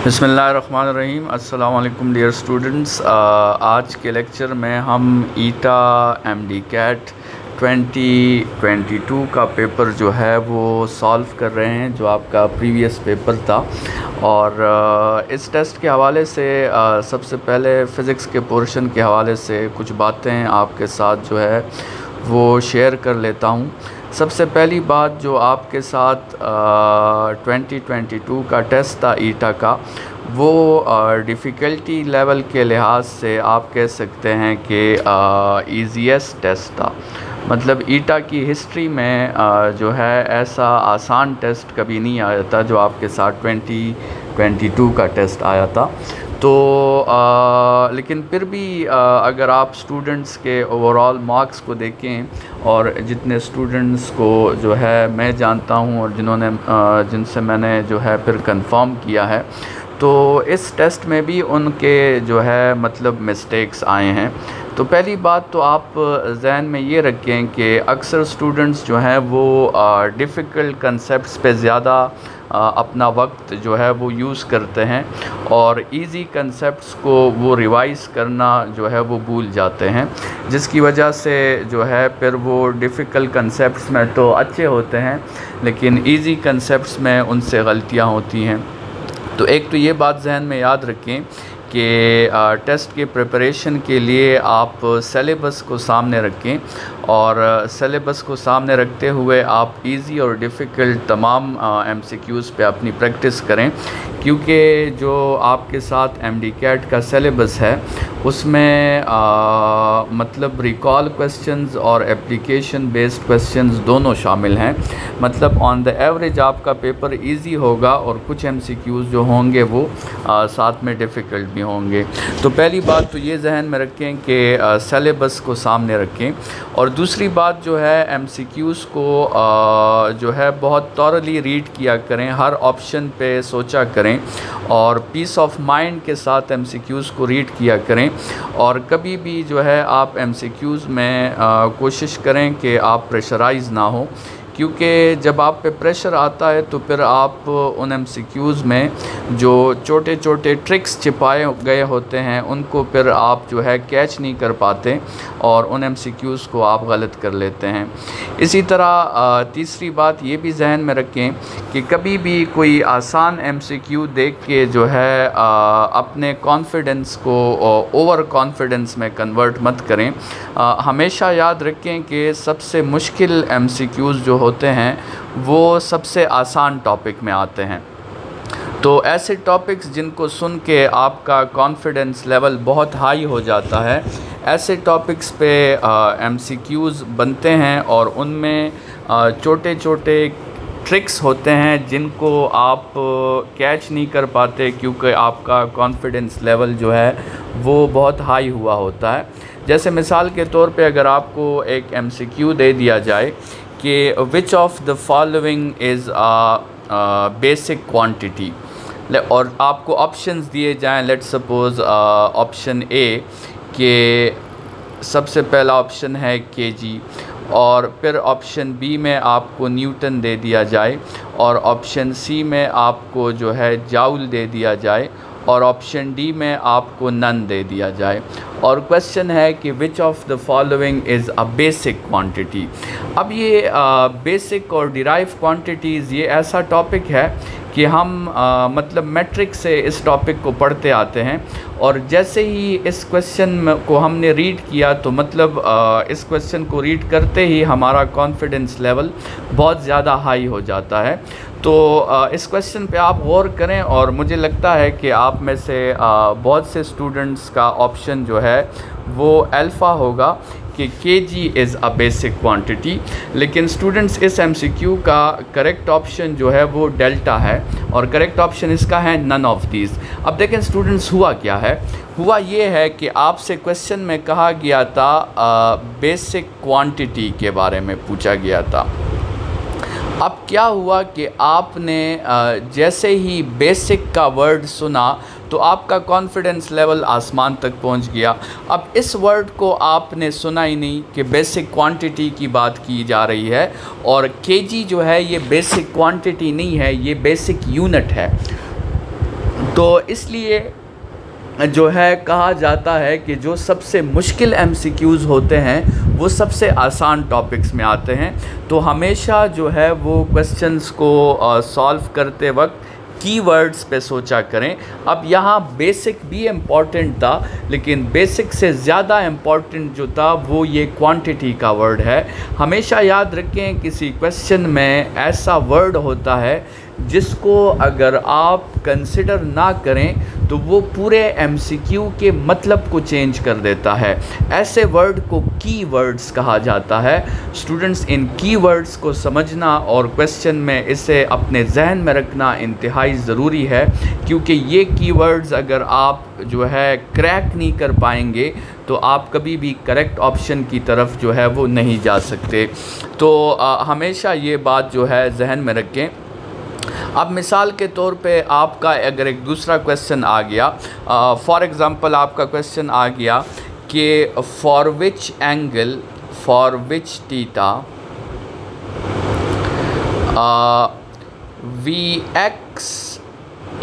बिस्मिल्लाहिर्रहमानिर्रहीम। अस्सलाम वालेकुम डियर स्टूडेंट्स। आज के लेक्चर में हम ईटा एमडी कैट 2022 का पेपर जो है वो सॉल्व कर रहे हैं, जो आपका प्रीवियस पेपर था। और इस टेस्ट के हवाले से सबसे पहले फ़िज़िक्स के पोर्शन के हवाले से कुछ बातें आपके साथ जो है वो शेयर कर लेता हूँ। सबसे पहली बात जो आपके साथ 2022 का टेस्ट था ईटा का, वो डिफ़िकल्टी लेवल के लिहाज से आप कह सकते हैं कि ईज़ीएस्ट टेस्ट था। मतलब ईटा की हिस्ट्री में जो है ऐसा आसान टेस्ट कभी नहीं आया था जो आपके साथ 2022 का टेस्ट आया था। तो लेकिन फिर भी अगर आप स्टूडेंट्स के ओवरऑल मार्क्स को देखें और जितने स्टूडेंट्स को जो है मैं जानता हूं और जिनसे मैंने जो है फिर कंफर्म किया है, तो इस टेस्ट में भी उनके जो है मतलब मिस्टेक्स आए हैं। तो पहली बात तो आप जहन में ये रखें कि अक्सर स्टूडेंट्स जो हैं वो डिफ़िकल्ट कंसेप्ट्स पे ज़्यादा अपना वक्त जो है वो यूज़ करते हैं और इजी कंसेप्ट्स को वो रिवाइज़ करना जो है वो भूल जाते हैं, जिसकी वजह से जो है फिर वो डिफ़िकल्ट कंसेप्ट्स में तो अच्छे होते हैं लेकिन इजी कंसेप्ट्स में उनसे गलतियां होती हैं। तो एक तो ये बात जहन में याद रखें कि टेस्ट के प्रिपरेशन के लिए आप सिलेबस को सामने रखें और सिलेबस को सामने रखते हुए आप इजी और डिफ़िकल्ट तमाम एमसीक्यूज़ पे अपनी प्रैक्टिस करें, क्योंकि जो आपके साथ एमडी कैट का सिलेबस है उसमें मतलब रिकॉल क्वेश्चंस और एप्लीकेशन बेस्ड क्वेश्चंस दोनों शामिल हैं। मतलब ऑन द एवरेज आपका पेपर इजी होगा और कुछ एमसीक्यूज़ जो होंगे वो साथ में डिफ़िकल्ट भी होंगे। तो पहली बात तो ये जहन में रखें कि सिलेबस को सामने रखें। और दूसरी बात जो है एमसीक्यूज़ को जो है बहुत थॉरली रीड किया करें, हर ऑप्शन पे सोचा करें और पीस ऑफ माइंड के साथ एमसीक्यूज़ को रीड किया करें। और कभी भी जो है आप एमसीक्यूज़ में कोशिश करें कि आप प्रेशराइज़ ना हो, क्योंकि जब आप पे प्रेशर आता है तो फिर आप उन एमसीक्यूज़ में जो छोटे छोटे ट्रिक्स छिपाए गए होते हैं उनको फिर आप जो है कैच नहीं कर पाते और उन एमसीक्यूज़ को आप गलत कर लेते हैं। इसी तरह तीसरी बात ये भी जहन में रखें कि कभी भी कोई आसान एमसीक्यू देख के जो है अपने कॉन्फिडेंस को ओवर कॉन्फिडेंस में कन्वर्ट मत करें। हमेशा याद रखें कि सबसे मुश्किल एमसीक्यूज़ जो होते हैं वो सबसे आसान टॉपिक में आते हैं। तो ऐसे टॉपिक्स जिनको सुन के आपका कॉन्फिडेंस लेवल बहुत हाई हो जाता है, ऐसे टॉपिक्स पे एमसीक्यूज़ बनते हैं और उनमें छोटे छोटे ट्रिक्स होते हैं जिनको आप कैच नहीं कर पाते, क्योंकि आपका कॉन्फिडेंस लेवल जो है वो बहुत हाई हुआ होता है। जैसे मिसाल के तौर पे अगर आपको एक एमसीक्यू दे दिया जाए कि which of the following is basic quantity, और आपको ऑप्शंस दिए जाएं, लेट्स सपोज़ ऑप्शन ए के सबसे पहला ऑप्शन है केजी और फिर ऑप्शन बी में आपको न्यूटन दे दिया जाए और ऑप्शन सी में आपको जो है जाउल दे दिया जाए और ऑप्शन डी में आपको नन दे दिया जाए। और क्वेश्चन है कि which of the following is a basic quantity. अब ये बेसिक और डिराइव क्वांटिटीज़ ये ऐसा टॉपिक है कि हम मतलब मैट्रिक से इस टॉपिक को पढ़ते आते हैं और जैसे ही इस क्वेश्चन को हमने रीड किया तो मतलब इस क्वेश्चन को रीड करते ही हमारा कॉन्फिडेंस लेवल बहुत ज़्यादा हाई हो जाता है। तो इस क्वेश्चन पे आप गौर करें और मुझे लगता है कि आप में से बहुत से स्टूडेंट्स का ऑप्शन जो है वो अल्फ़ा होगा कि KG is a basic quantity. लेकिन स्टूडेंट्स इस एमसीक्यू का करेक्ट ऑप्शन जो है वो डेल्टा है और करेक्ट ऑप्शन इसका है नन ऑफ दीज। अब देखें स्टूडेंट्स, हुआ क्या है, हुआ ये है कि आपसे क्वेश्चन में कहा गया था बेसिक क्वांटिटी के बारे में पूछा गया था। अब क्या हुआ कि आपने जैसे ही बेसिक का वर्ड सुना तो आपका कॉन्फिडेंस लेवल आसमान तक पहुंच गया। अब इस वर्ड को आपने सुना ही नहीं कि बेसिक क्वांटिटी की बात की जा रही है, और केजी जो है ये बेसिक क्वांटिटी नहीं है, ये बेसिक यूनिट है। तो इसलिए जो है कहा जाता है कि जो सबसे मुश्किल एमसीक्यूज़ होते हैं वो सबसे आसान टॉपिक्स में आते हैं। तो हमेशा जो है वो क्वेश्चंस को सॉल्व करते वक्त कीवर्ड्स पे सोचा करें। अब यहाँ बेसिक भी इम्पॉर्टेंट था, लेकिन बेसिक से ज़्यादा इम्पॉर्टेंट जो था वो ये क्वांटिटी का वर्ड है। हमेशा याद रखें किसी क्वेश्चन में ऐसा वर्ड होता है जिसको अगर आप कंसिडर ना करें तो वो पूरे एमसीक्यू के मतलब को चेंज कर देता है। ऐसे वर्ड को कीवर्ड्स कहा जाता है। स्टूडेंट्स, इन कीवर्ड्स को समझना और क्वेश्चन में इसे अपने जहन में रखना इंतहाई ज़रूरी है, क्योंकि ये कीवर्ड्स अगर आप जो है क्रैक नहीं कर पाएंगे तो आप कभी भी करेक्ट ऑप्शन की तरफ जो है वो नहीं जा सकते। तो हमेशा ये बात जो है जहन में रखें। अब मिसाल के तौर पे आपका अगर एक दूसरा क्वेश्चन आ गया, फॉर एग्ज़ाम्पल आपका क्वेश्चन आ गया कि for which angle for which theta V X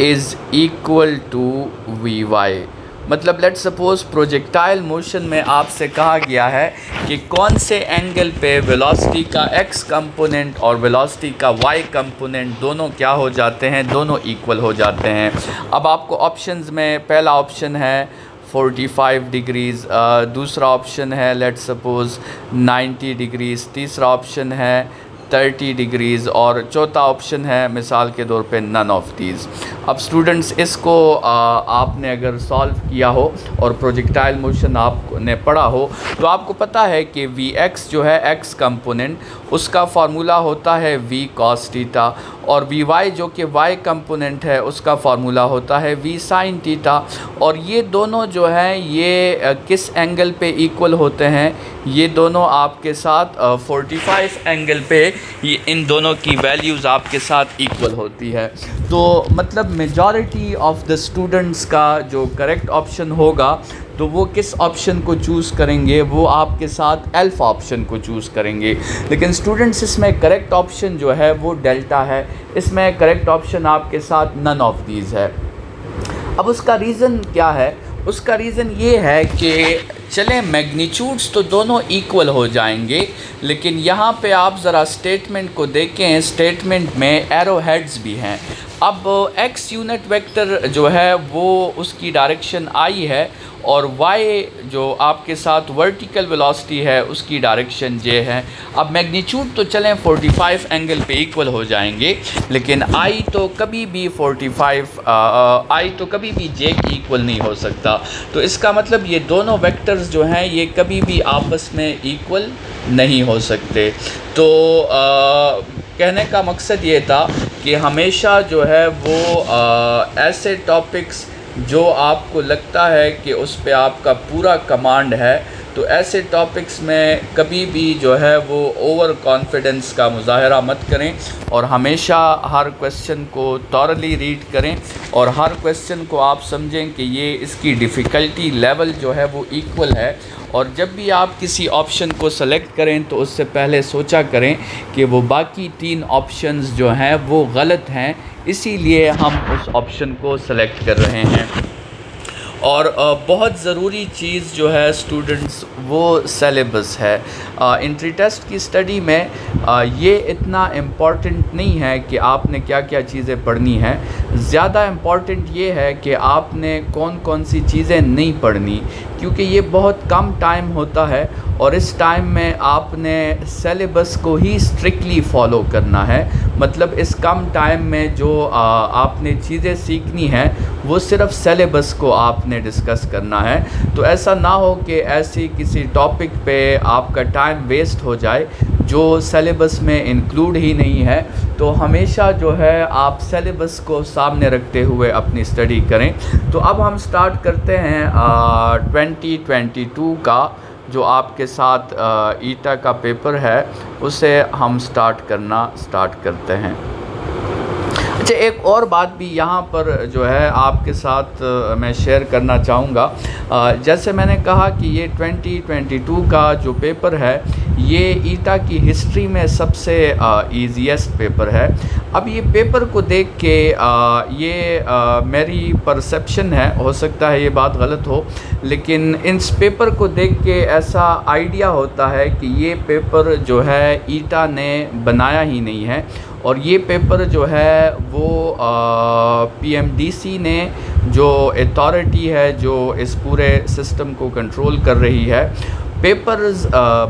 is equal to V Y. मतलब लेट्स सपोज़ प्रोजेक्टाइल मोशन में आपसे कहा गया है कि कौन से एंगल पे वेलोसिटी का x कंपोनेंट और वेलोसिटी का y कंपोनेंट दोनों क्या हो जाते हैं, दोनों इक्वल हो जाते हैं। अब आपको ऑप्शंस में पहला ऑप्शन है 45 डिग्रीज़, दूसरा ऑप्शन है लेट्स सपोज़ 90 डिग्रीज़, तीसरा ऑप्शन है 30 डिग्रीज़ और चौथा ऑप्शन है मिसाल के तौर पे नन ऑफ दीज। अब स्टूडेंट्स, इसको आपने अगर सॉल्व किया हो और प्रोजेक्टाइल मोशन आपने पढ़ा हो तो आपको पता है कि वी एक्स जो है एक्स कंपोनेंट, उसका फार्मूला होता है वी कॉस थीटा, और वी वाई जो कि वाई कंपोनेंट है उसका फार्मूला होता है वी साइन थीटा। और ये दोनों जो हैं ये किस एंगल पे इक्वल होते हैं, ये दोनों आपके साथ 45 एंगल पे ये इन दोनों की वैल्यूज़ आपके साथ इक्वल होती है। तो मतलब मेजॉरिटी ऑफ द स्टूडेंट्स का जो करेक्ट ऑप्शन होगा तो वो किस ऑप्शन को चूज़ करेंगे, वो आपके साथ अल्फ़ा ऑप्शन को चूज़ करेंगे। लेकिन स्टूडेंट्स, इसमें करेक्ट ऑप्शन जो है वो डेल्टा है, इसमें करेक्ट ऑप्शन आपके साथ नन ऑफ दीज है। अब उसका रीज़न क्या है? उसका रीज़न ये है कि चलें मैग्नीट्यूड्स तो दोनों इक्वल हो जाएंगे, लेकिन यहाँ पे आप ज़रा स्टेटमेंट को देखें, स्टेटमेंट में एरो हेड्स भी हैं। अब x यूनिट वेक्टर जो है वो उसकी डायरेक्शन i है और y जो आपके साथ वर्टिकल वेलोसिटी है उसकी डायरेक्शन j है। अब मैग्नीट्यूड तो चलें 45 एंगल पे इक्वल हो जाएंगे, लेकिन i तो कभी भी 45 i तो कभी भी j की इक्वल नहीं हो सकता। तो इसका मतलब ये दोनों वेक्टर्स जो हैं ये कभी भी आपस में इक्वल नहीं हो सकते। तो कहने का मकसद ये था कि हमेशा जो है वो ऐसे टॉपिक्स जो आपको लगता है कि उस पे आपका पूरा कमांड है, तो ऐसे टॉपिक्स में कभी भी जो है वो ओवर कॉन्फिडेंस का मुजाहरा मत करें और हमेशा हर क्वेश्चन को थॉरली रीड करें और हर क्वेश्चन को आप समझें कि ये इसकी डिफ़िकल्टी लेवल जो है वो इक्वल है। और जब भी आप किसी ऑप्शन को सेलेक्ट करें तो उससे पहले सोचा करें कि वो बाकी 3 ऑप्शंस जो हैं वो गलत हैं, इसीलिए हम उस ऑप्शन को सेलेक्ट कर रहे हैं। और बहुत ज़रूरी चीज़ जो है स्टूडेंट्स वो सिलेबस है। एंट्री टेस्ट की स्टडी में ये इतना इम्पॉर्टेंट नहीं है कि आपने क्या क्या चीज़ें पढ़नी है, ज़्यादा इम्पॉर्टेंट ये है कि आपने कौन कौन सी चीज़ें नहीं पढ़नी, क्योंकि ये बहुत कम टाइम होता है और इस टाइम में आपने सिलेबस को ही स्ट्रिक्टली फॉलो करना है। मतलब इस कम टाइम में जो आपने चीज़ें सीखनी है वो सिर्फ सिलेबस को आपने डिस्कस करना है। तो ऐसा ना हो कि ऐसी किसी टॉपिक पे आपका टाइम वेस्ट हो जाए जो सिलेबस में इंक्लूड ही नहीं है। तो हमेशा जो है आप सिलेबस को सामने रखते हुए अपनी स्टडी करें। तो अब हम स्टार्ट करते हैं 2022 का जो आपके साथ ईटा का पेपर है, उसे हम स्टार्ट करते हैं। अच्छा, एक और बात भी यहाँ पर जो है आपके साथ मैं शेयर करना चाहूँगा। जैसे मैंने कहा कि ये 2022 का जो पेपर है ये ईटा की हिस्ट्री में सबसे ईजीएस्ट पेपर है। अब ये पेपर को देख के ये मेरी परसेप्शन है, हो सकता है ये बात गलत हो, लेकिन इस पेपर को देख के ऐसा आइडिया होता है कि ये पेपर जो है ईटा ने बनाया ही नहीं है, और ये पेपर जो है वो पीएमडीसी ने, जो अथॉरिटी है जो इस पूरे सिस्टम को कंट्रोल कर रही है, पेपर्स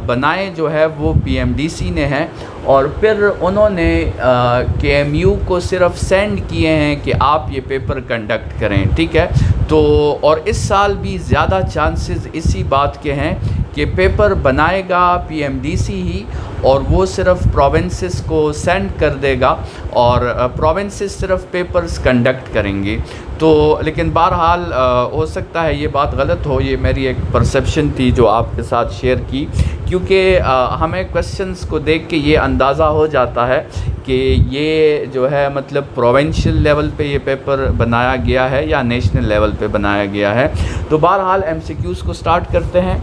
बनाए जो है वो पीएमडीसी ने हैं, और फिर उन्होंने केएमयू को सिर्फ सेंड किए हैं कि आप ये पेपर कंडक्ट करें, ठीक है। तो और इस साल भी ज़्यादा चांसेस इसी बात के हैं कि पेपर बनाएगा पीएमडीसी ही, और वो सिर्फ प्रोविंसेस को सेंड कर देगा, और प्रोविंसेस सिर्फ पेपर्स कंडक्ट करेंगे। तो लेकिन बहरहाल हो सकता है ये बात गलत हो, ये मेरी एक परसेप्शन थी जो आपके साथ शेयर की, क्योंकि हमें क्वेश्चंस को देख के ये अंदाज़ा हो जाता है कि ये जो है मतलब प्रोविंशियल लेवल पे ये पेपर बनाया गया है या नेशनल लेवल पे बनाया गया है। तो बहरहाल एमसीक्यूज़ को स्टार्ट करते हैं।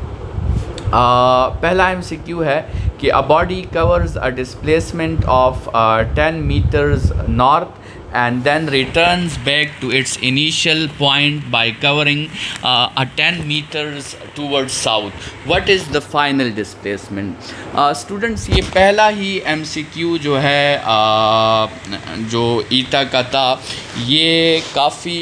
पहला एमसीक्यू है कि a body covers a displacement of 10 metres north and then returns back to its initial point by covering a 10 meters towards south. What is the final displacement? Students, ये पहला ही MCQ जो है जो ईटा का था, ये काफ़ी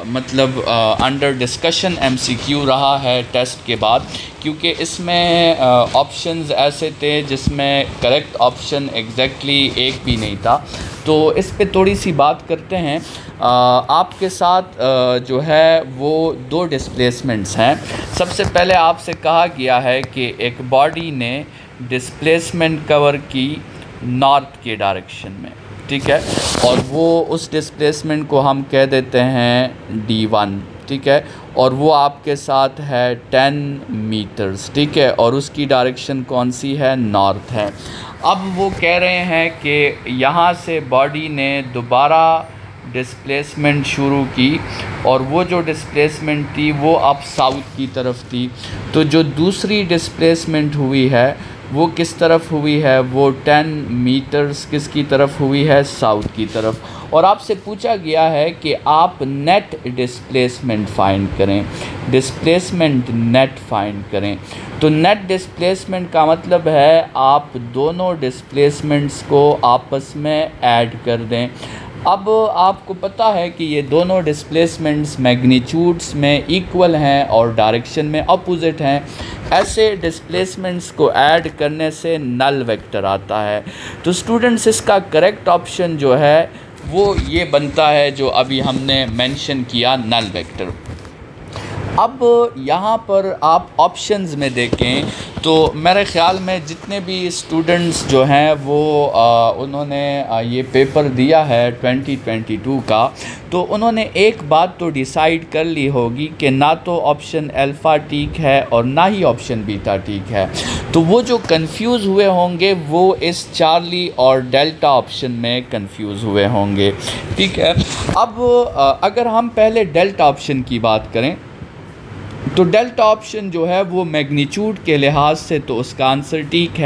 मतलब अंडर डिस्कशन MCQ रहा है टेस्ट के बाद, क्योंकि इसमें ऑप्शंस ऐसे थे जिसमें करेक्ट ऑप्शन एग्जैक्टली एक भी नहीं था। तो इस पे थोड़ी सी बात करते हैं। आपके साथ जो है वो दो डिस्प्लेसमेंट्स हैं। सबसे पहले आपसे कहा गया है कि एक बॉडी ने डिस्प्लेसमेंट कवर की नॉर्थ के डायरेक्शन में, ठीक है, और वो उस डिस्प्लेसमेंट को हम कह देते हैं D1, ठीक है, और वो आपके साथ है 10 मीटर्स, ठीक है, और उसकी डायरेक्शन कौन सी है? नॉर्थ है। अब वो कह रहे हैं कि यहाँ से बॉडी ने दोबारा डिस्प्लेसमेंट शुरू की, और वो जो डिस्प्लेसमेंट थी वो अब साउथ की तरफ थी। तो जो दूसरी डिस्प्लेसमेंट हुई है वो किस तरफ हुई है? वो 10 मीटर्स किसकी तरफ हुई है? साउथ की तरफ। और आपसे पूछा गया है कि आप नेट डिस्प्लेसमेंट फाइंड करें, डिस्प्लेसमेंट नेट फाइंड करें। तो नेट डिस्प्लेसमेंट का मतलब है आप दोनों डिस्प्लेसमेंट्स को आपस में ऐड कर दें। अब आपको पता है कि ये दोनों डिस्प्लेसमेंट्स मैग्नीट्यूड्स में इक्वल हैं और डायरेक्शन में अपोजिट हैं। ऐसे डिस्प्लेसमेंट्स को ऐड करने से नल वेक्टर आता है। तो स्टूडेंट्स, इसका करेक्ट ऑप्शन जो है वो ये बनता है जो अभी हमने मेंशन किया, नल वेक्टर। अब यहाँ पर आप ऑप्शंस में देखें तो मेरे ख़्याल में जितने भी स्टूडेंट्स जो हैं वो उन्होंने ये पेपर दिया है 2022 का, तो उन्होंने एक बात तो डिसाइड कर ली होगी कि ना तो ऑप्शन अल्फ़ा ठीक है और ना ही ऑप्शन बीटा ठीक है। तो वो जो कंफ्यूज हुए होंगे वो इस चार्ली और डेल्टा ऑप्शन में कंफ्यूज हुए होंगे, ठीक है। अब अगर हम पहले डेल्टा ऑप्शन की बात करें तो डेल्टा ऑप्शन जो है वो मैग्नीट्यूड के लिहाज से तो उसका आंसर ठीक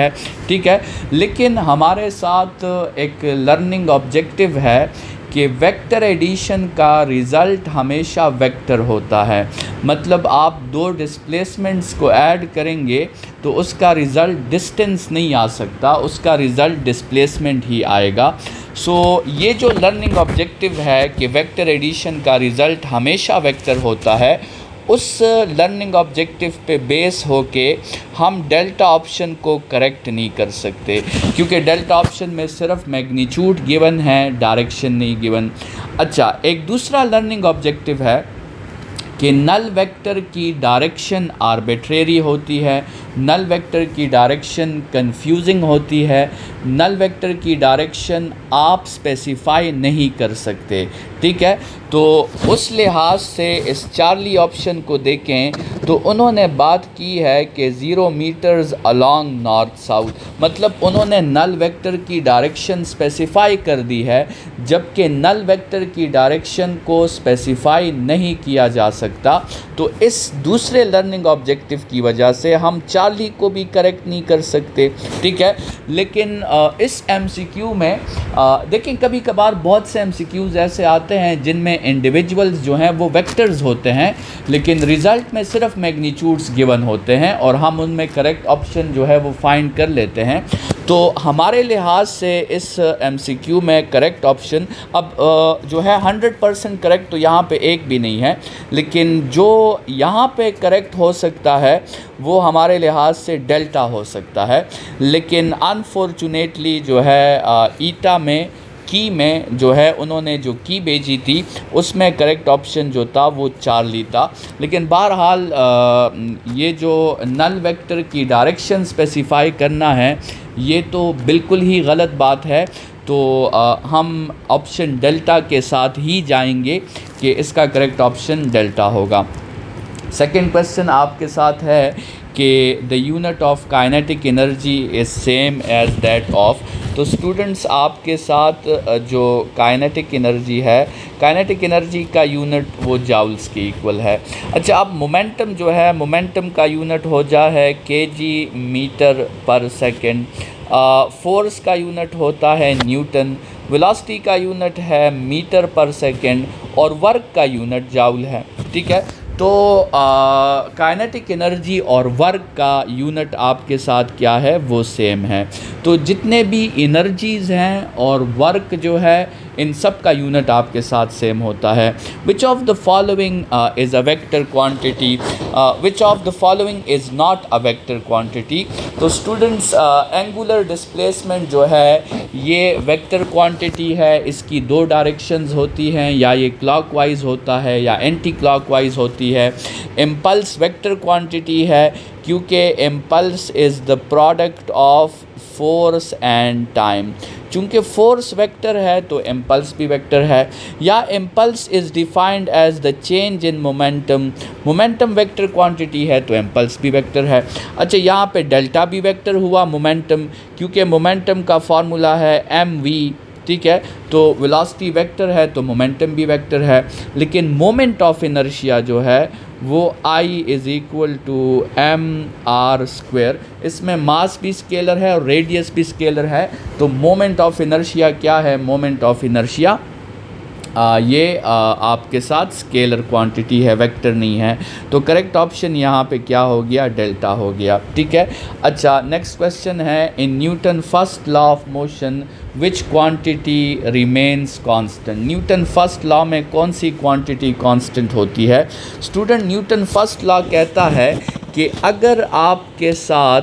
है, लेकिन हमारे साथ एक लर्निंग ऑब्जेक्टिव है कि वेक्टर एडिशन का रिज़ल्ट हमेशा वेक्टर होता है। मतलब आप दो डिस्प्लेसमेंट्स को ऐड करेंगे तो उसका रिज़ल्ट डिस्टेंस नहीं आ सकता, उसका रिज़ल्ट डिस्प्लेसमेंट ही आएगा। सो ये जो लर्निंग ऑब्जेक्टिव है कि वेक्टर एडिशन का रिज़ल्ट हमेशा वेक्टर होता है, उस लर्निंग ऑब्जेक्टिव पे बेस होके हम डेल्टा ऑप्शन को करेक्ट नहीं कर सकते, क्योंकि डेल्टा ऑप्शन में सिर्फ मैग्नीट्यूड गिवन है, डायरेक्शन नहीं गिवन। अच्छा, एक दूसरा लर्निंग ऑब्जेक्टिव है कि नल वेक्टर की डायरेक्शन आर्बिट्रेरी होती है, नल वेक्टर की डायरेक्शन कंफ्यूजिंग होती है, नल वेक्टर की डायरेक्शन आप स्पेसिफाई नहीं कर सकते, ठीक है। तो उस लिहाज से इस चार्ली ऑप्शन को देखें तो उन्होंने बात की है कि 0 मीटर्स अलोंग नॉर्थ साउथ, मतलब उन्होंने नल वेक्टर की डायरेक्शन स्पेसिफाई कर दी है, जबकि नल वेक्टर की डायरेक्शन को स्पेसिफाई नहीं किया जा सकता। तो इस दूसरे लर्निंग ऑब्जेक्टिव की वजह से हम चार्ली को भी करेक्ट नहीं कर सकते, ठीक है। लेकिन इस एमसीक्यू में देखें, कभी कभार बहुत से एमसीक्यूज़ ऐसे आते हैं जिनमें इंडिविजुअल्स जो हैं वो वेक्टर्स होते हैं, लेकिन रिज़ल्ट में सिर्फ मैग्नीट्यूड्स गिवन होते हैं और हम उनमें करेक्ट ऑप्शन जो है वो फाइंड कर लेते हैं। तो हमारे लिहाज से इस एमसीक्यू में करेक्ट ऑप्शन अब जो है 100% करेक्ट तो यहाँ पे एक भी नहीं है, लेकिन जो यहाँ पे करेक्ट हो सकता है वो हमारे लिहाज से डेल्टा हो सकता है। लेकिन अनफॉर्चुनेटली जो है ईटा में की में जो है उन्होंने जो की भेजी थी उसमें करेक्ट ऑप्शन जो था वो चार्ली था। लेकिन बहरहाल ये जो नल वेक्टर की डायरेक्शन स्पेसिफाई करना है ये तो बिल्कुल ही गलत बात है। तो हम ऑप्शन डेल्टा के साथ ही जाएंगे कि इसका करेक्ट ऑप्शन डेल्टा होगा। सेकंड क्वेश्चन आपके साथ है कि the unit of kinetic energy is same as that of. तो स्टूडेंट्स आपके साथ जो काइनेटिक एनर्जी है, काइनेटिक एनर्जी का यूनिट वो जाउल्स के इक्वल है। अच्छा, अब मोमेंटम जो है, मोमेंटम का यूनिट हो जा है केजी मीटर पर सेकेंड, फोर्स का यूनिट होता है न्यूटन, वेलोसिटी का यूनिट है मीटर पर सेकेंड और वर्क का यूनिट जाउल है, ठीक है। तो काइनेटिक एनर्जी और वर्क का यूनिट आपके साथ क्या है वो सेम है। तो जितने भी एनर्जीज़ हैं और वर्क जो है इन सब का यूनिट आपके साथ सेम होता है। Which of the following is a vector quantity, which of the following is not a vector quantity. तो स्टूडेंट्स एंगुलर डिस्प्लेसमेंट जो है ये वेक्टर क्वांटिटी है, इसकी दो डायरेक्शंस होती हैं, या ये क्लॉकवाइज होता है या एंटी क्लॉकवाइज होती है। इम्पल्स वेक्टर क्वांटिटी है क्योंकि impulse is the product of force and time. चूँकि फोर्स वेक्टर है तो इम्पल्स भी वेक्टर है। या impulse is defined as the change in momentum, momentum vector quantity है तो इम्पल्स भी वेक्टर है। अच्छा, यहाँ पे डेल्टा भी वेक्टर हुआ मोमेंटम, क्योंकि मोमेंटम का फार्मूला है mv, ठीक है। तो वेलोसिटी वेक्टर है तो मोमेंटम भी वेक्टर है। लेकिन मोमेंट ऑफ इनर्शिया जो है वो I is equal to mr²। इसमें मास भी स्केलर है और रेडियस भी स्केलर है। तो मोमेंट ऑफ इनर्शिया क्या है? मोमेंट ऑफ इनर्शिया ये आपके साथ स्केलर क्वांटिटी है, वेक्टर नहीं है। तो करेक्ट ऑप्शन यहाँ पे क्या हो गया? डेल्टा हो गया, ठीक है। अच्छा, नेक्स्ट क्वेश्चन है, in Newton first law of motion which quantity remains constant. Newton first law में कौन सी क्वांटिटी कांस्टेंट होती है? स्टूडेंट, न्यूटन फर्स्ट लॉ कहता है कि अगर आपके साथ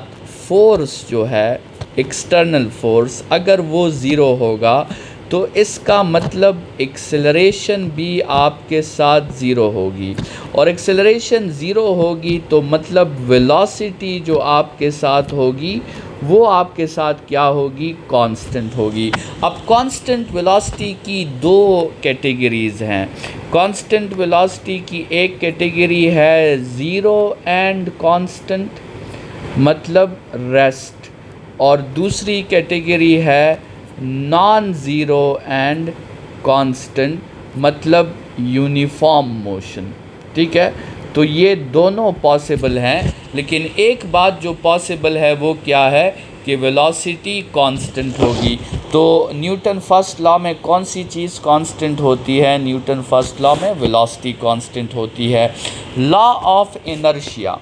फोर्स जो है, एक्सटर्नल फोर्स, अगर वो ज़ीरो होगा तो इसका मतलब एक्सेलरेशन भी आपके साथ ज़ीरो होगी, और एक्सेलरेशन ज़ीरो होगी तो मतलब वेलोसिटी जो आपके साथ होगी वो आपके साथ क्या होगी? कांस्टेंट होगी। अब कांस्टेंट वेलोसिटी की दो कैटेगरीज़ हैं। कांस्टेंट वेलोसिटी की एक कैटेगरी है ज़ीरो एंड कांस्टेंट, मतलब रेस्ट, और दूसरी कैटेगरी है नॉन ज़ीरो एंड कांस्टेंट, मतलब यूनिफॉर्म मोशन, ठीक है। तो ये दोनों पॉसिबल हैं, लेकिन एक बात जो पॉसिबल है वो क्या है कि वेलोसिटी कांस्टेंट होगी। तो न्यूटन फर्स्ट लॉ में कौन सी चीज़ कांस्टेंट होती है? न्यूटन फर्स्ट लॉ में वेलोसिटी कांस्टेंट होती है। Law of inertia,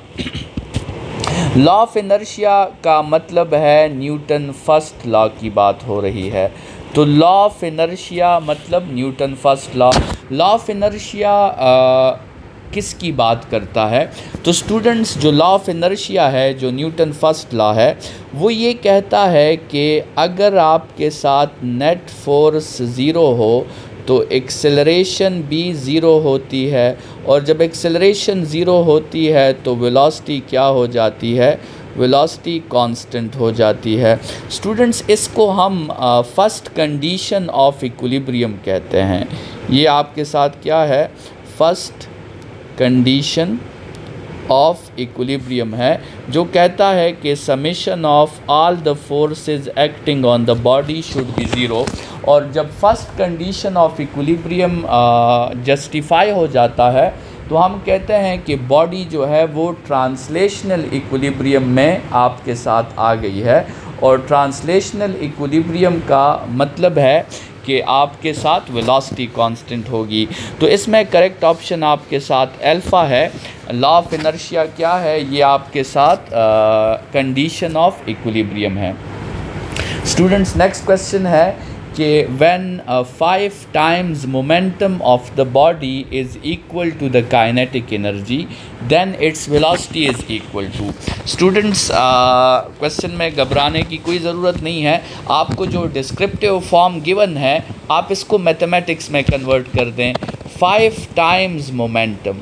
law of inertia का मतलब है न्यूटन फर्स्ट लॉ की बात हो रही है। तो लॉ ऑफ इनर्शिया मतलब Newton first law. Law of inertia किसकी बात करता है? तो स्टूडेंट्स, जो लॉ ऑफ इनर्शिया है, जो न्यूटन फर्स्ट लॉ है, वो ये कहता है कि अगर आपके साथ नेट फोर्स ज़ीरो हो तो एक्सेलरेशन भी ज़ीरो होती है, और जब एक्सेलरेशन ज़ीरो होती है तो वेलोसिटी क्या हो जाती है? वेलोसिटी कांस्टेंट हो जाती है। स्टूडेंट्स, इसको हम फर्स्ट कंडीशन ऑफ इक्विलिब्रियम कहते हैं। ये आपके साथ क्या है, फर्स्ट कंडीशन ऑफ इक्विलिब्रियम है, जो कहता है कि summation of all the forces acting on the body should be zero. और जब first condition of equilibrium justify हो जाता है तो हम कहते हैं कि बॉडी जो है वो ट्रांसलेशनल इक्विलिब्रियम में आपके साथ आ गई है। और ट्रांसलेशनल इक्विलिब्रियम का मतलब है कि आपके साथ वेलोसिटी कांस्टेंट होगी। तो इसमें करेक्ट ऑप्शन आपके साथ अल्फ़ा है। लॉ ऑफ इनर्शिया क्या है, ये आपके साथ कंडीशन ऑफ इक्विलिब्रियम है। स्टूडेंट्स, नेक्स्ट क्वेश्चन है कि when 5 times momentum of the body is equal to the kinetic energy then its velocity is equal to. Students, question में घबराने की कोई ज़रूरत नहीं है। आपको जो डिस्क्रिप्टिव फॉर्म गिवन है आप इसको मैथमेटिक्स में कन्वर्ट कर दें। 5 times मोमेंटम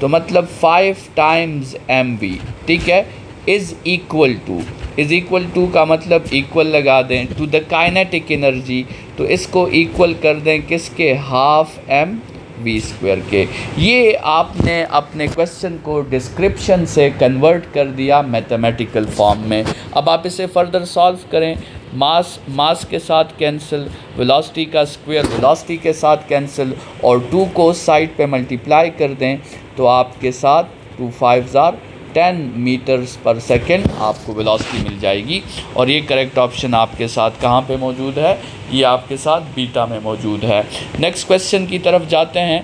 तो मतलब 5 times mv, ठीक है, इज़ इक्वल टू का मतलब इक्वल लगा दें टू द काइनेटिक एनर्जी, तो इसको इक्वल कर दें किसके, हाफ mv² के। ये आपने अपने क्वेश्चन को डिस्क्रिप्शन से कन्वर्ट कर दिया मैथमेटिकल फॉर्म में। अब आप इसे फर्दर सॉल्व करें। मास के साथ कैंसिल, वेलोसिटी का स्क्वायर वेलोसिटी के साथ कैंसिल, और 2 को साइड पे मल्टीप्लाई कर दें तो आपके साथ 2 5s are 10 मीटर्स पर सेकेंड आपको वेलोसिटी मिल जाएगी। और ये करेक्ट ऑप्शन आपके साथ कहाँ पे मौजूद है, ये आपके साथ बीटा में मौजूद है। नेक्स्ट क्वेश्चन की तरफ जाते हैं।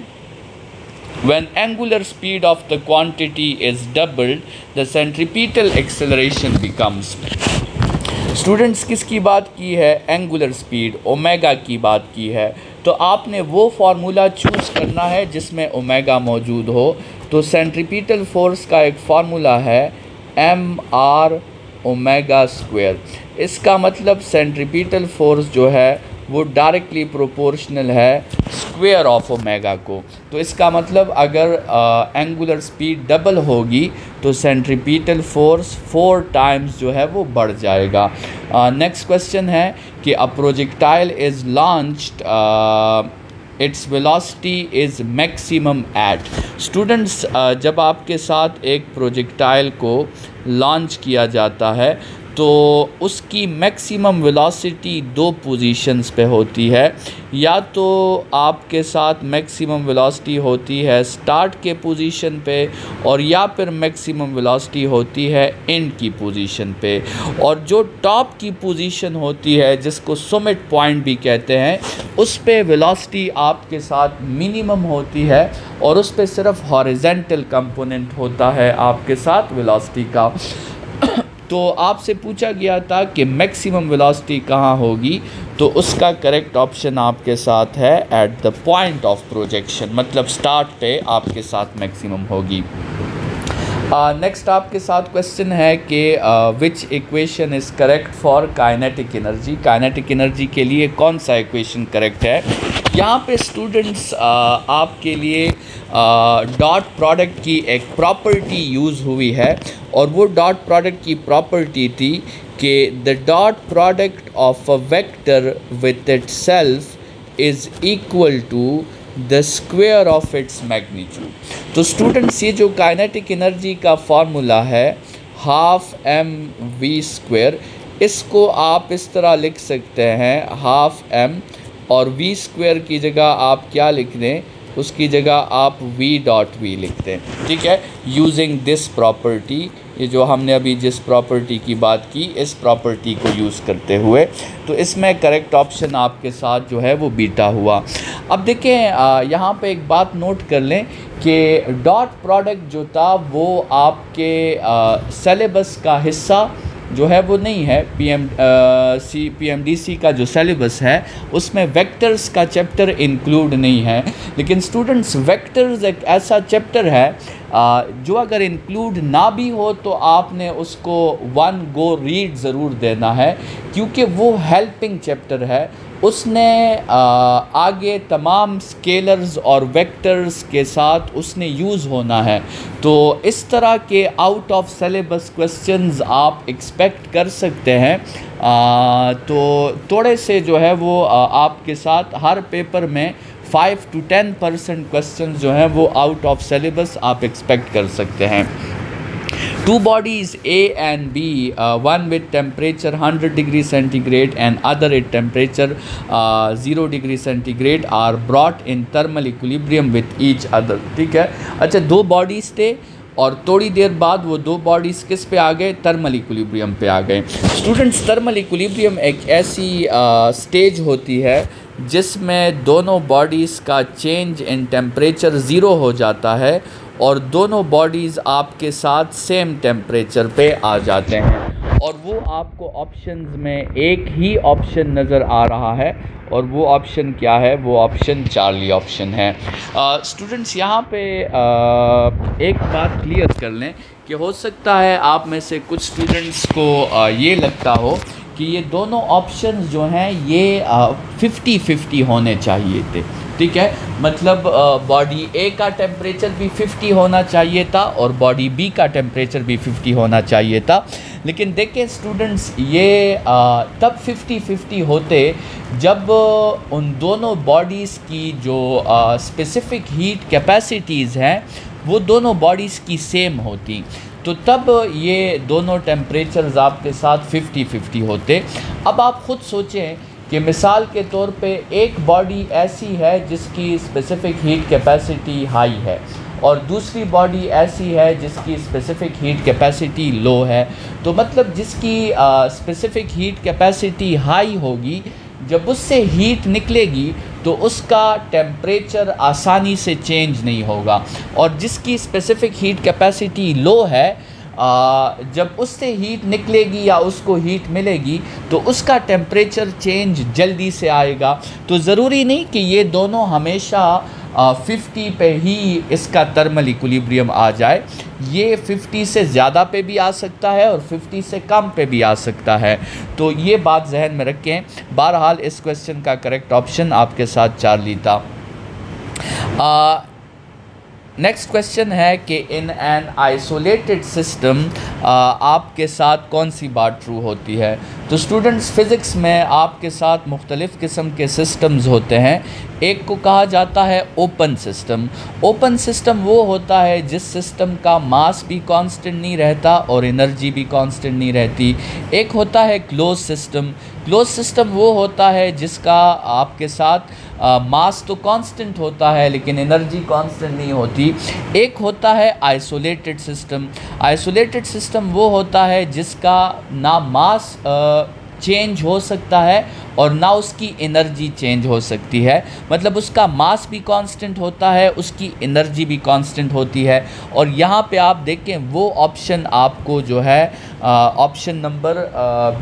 When angular speed of the quantity is doubled, the centripetal acceleration becomes। Students, किसकी बात की है, एंगुलर स्पीड, ओमेगा की बात की है। तो आपने वो फार्मूला चूज़ करना है जिसमें ओमेगा मौजूद हो। तो सेंट्रीपिटल फोर्स का एक फार्मूला है mr ओमेगा स्क्वायर। इसका मतलब सेंट्रीपिटल फोर्स जो है वो डायरेक्टली प्रोपोर्शनल है स्क्वायर ऑफ ओमेगा को। तो इसका मतलब अगर एंगुलर स्पीड डबल होगी तो सेंट्रीपिटल फोर्स 4 times जो है वो बढ़ जाएगा। नेक्स्ट क्वेश्चन है कि a projectile is launched, its velocity is maximum at. Students, जब आपके साथ एक प्रोजेक्टाइल को लॉन्च किया जाता है तो उसकी मैक्सिमम वेलोसिटी 2 पोजीशंस पे होती है। या तो आपके साथ मैक्सिमम वेलोसिटी होती है स्टार्ट के पोजीशन पे, और या फिर मैक्सिमम वेलोसिटी होती है एंड की पोजीशन पे। और जो टॉप की पोजीशन होती है जिसको समिट पॉइंट भी कहते हैं, उस पे वेलोसिटी आपके साथ मिनिमम होती है और उस पे सिर्फ हॉरिजेंटल कंपोनेंट होता है आपके साथ वेलोसिटी का। तो आपसे पूछा गया था कि मैक्सिमम वेलोसिटी कहाँ होगी, तो उसका करेक्ट ऑप्शन आपके साथ है at the point of projection, मतलब स्टार्ट पे आपके साथ मैक्सिमम होगी। नेक्स्ट आपके साथ क्वेश्चन है कि विच equation is correct for kinetic energy. Kinetic energy के लिए कौन सा इक्वेशन करेक्ट है। यहाँ पे स्टूडेंट्स आपके लिए डॉट प्रोडक्ट की एक प्रॉपर्टी यूज़ हुई है, और वो डॉट प्रोडक्ट की प्रॉपर्टी थी कि the dot product of a vector with itself is equal to the square of its magnitude. तो स्टूडेंट्स, ये जो काइनेटिक एनर्जी का फार्मूला है हाफ mv², इसको आप इस तरह लिख सकते हैं हाफ m, और v² की जगह आप क्या लिख दें, उसकी जगह आप v.v लिख दें, ठीक है, यूजिंग दिस प्रॉपर्टी। ये जो हमने अभी जिस प्रॉपर्टी की बात की, इस प्रॉपर्टी को यूज़ करते हुए, तो इसमें करेक्ट ऑप्शन आपके साथ जो है वो बीटा हुआ। अब देखें, यहाँ पे एक बात नोट कर लें कि डॉट प्रोडक्ट जो था वो आपके सिलेबस का हिस्सा जो है वो नहीं है। PMDC का जो सिलेबस है उसमें वेक्टर्स का चैप्टर इंक्लूड नहीं है। लेकिन स्टूडेंट्स, वेक्टर्स एक ऐसा चैप्टर है जो अगर इंक्लूड ना भी हो तो आपने उसको 1 गो रीड ज़रूर देना है, क्योंकि वो हेल्पिंग चैप्टर है। उसने आगे तमाम स्केलर्स और वेक्टर्स के साथ उसने यूज़ होना है। तो इस तरह के आउट ऑफ सिलेबस क्वेश्चंस आप एक्सपेक्ट कर सकते हैं। तो थोड़े से जो है वो आपके साथ हर पेपर में 5 to 10% क्वेश्चन जो हैं वो आउट ऑफ सिलेबस आप एक्सपेक्ट कर सकते हैं। Two bodies A and B, one with temperature 100 degree centigrade and other at temperature 0 degree centigrade are brought in thermal equilibrium with each other। ठीक है, अच्छा दो बॉडीज़ थे और थोड़ी देर बाद वो दो बॉडीज़ किस पे आ गए, थर्मल इक्विलिब्रियम पे आ गए। स्टूडेंट्स, थर्मल इक्विलिब्रियम एक ऐसी स्टेज होती है जिसमें दोनों बॉडीज़ का चेंज इन टेम्परेचर ज़ीरो हो जाता है और दोनों बॉडीज़ आपके साथ सेम टेम्परेचर पे आ जाते हैं। और वो आपको ऑप्शंस में एक ही ऑप्शन नज़र आ रहा है और वो ऑप्शन क्या है, वो ऑप्शन चार्ली ऑप्शन है। स्टूडेंट्स, यहाँ पे एक बात क्लियर कर लें कि हो सकता है आप में से कुछ स्टूडेंट्स को ये लगता हो कि ये दोनों ऑप्शंस जो हैं ये 50-50 होने चाहिए थे। ठीक है, मतलब बॉडी ए का टेम्परेचर भी 50 होना चाहिए था और बॉडी बी का टेम्परेचर भी 50 होना चाहिए था। लेकिन देखें स्टूडेंट्स, ये तब 50-50 होते जब उन दोनों बॉडीज़ की जो स्पेसिफ़िक हीट कैपेसिटीज़ हैं वो दोनों बॉडीज़ की सेम होती, तो तब ये दोनों टेम्परेचर्स आपके साथ 50-50 होते। अब आप ख़ुद सोचें कि मिसाल के तौर पे एक बॉडी ऐसी है जिसकी स्पेसिफ़िक हीट कैपेसिटी हाई है और दूसरी बॉडी ऐसी है जिसकी स्पेसिफ़िक हीट कैपेसिटी लो है। तो मतलब जिसकी स्पेसिफ़िक हीट कैपेसिटी हाई होगी, जब उससे हीट निकलेगी तो उसका टेम्परेचर आसानी से चेंज नहीं होगा, और जिसकी स्पेसिफ़िक हीट कैपेसिटी लो है जब उससे हीट निकलेगी या उसको हीट मिलेगी तो उसका टेम्परेचर चेंज जल्दी से आएगा। तो ज़रूरी नहीं कि ये दोनों हमेशा 50 पे ही इसका थर्मल इक्विलिब्रियम आ जाए, ये 50 से ज़्यादा पे भी आ सकता है और 50 से कम पे भी आ सकता है। तो ये बात जहन में रखें। बहरहाल इस क्वेश्चन का करेक्ट ऑप्शन आपके साथ चार्ली था। नेक्स्ट क्वेश्चन है कि इन एन आइसोलेटेड सिस्टम आपके साथ कौन सी बात ट्रू होती है। तो स्टूडेंट्स, फ़िज़िक्स में आपके साथ मुख्तलिफ़ किस्म के सिस्टम्स होते हैं। एक को कहा जाता है ओपन सिस्टम। ओपन सिस्टम वो होता है जिस सिस्टम का मास भी कांस्टेंट नहीं रहता और एनर्जी भी कांस्टेंट नहीं रहती। एक होता है क्लोज सिस्टम। क्लोज सिस्टम वो होता है जिसका आपके साथ मास तो कांस्टेंट होता है लेकिन एनर्जी कांस्टेंट नहीं होती। एक होता है आइसोलेटेड सिस्टम। आइसोलेटेड सिस्टम वो होता है जिसका ना मास चेंज हो सकता है और ना उसकी एनर्जी चेंज हो सकती है, मतलब उसका मास भी कांस्टेंट होता है, उसकी एनर्जी भी कांस्टेंट होती है। और यहाँ पे आप देखें वो ऑप्शन आपको जो है ऑप्शन नंबर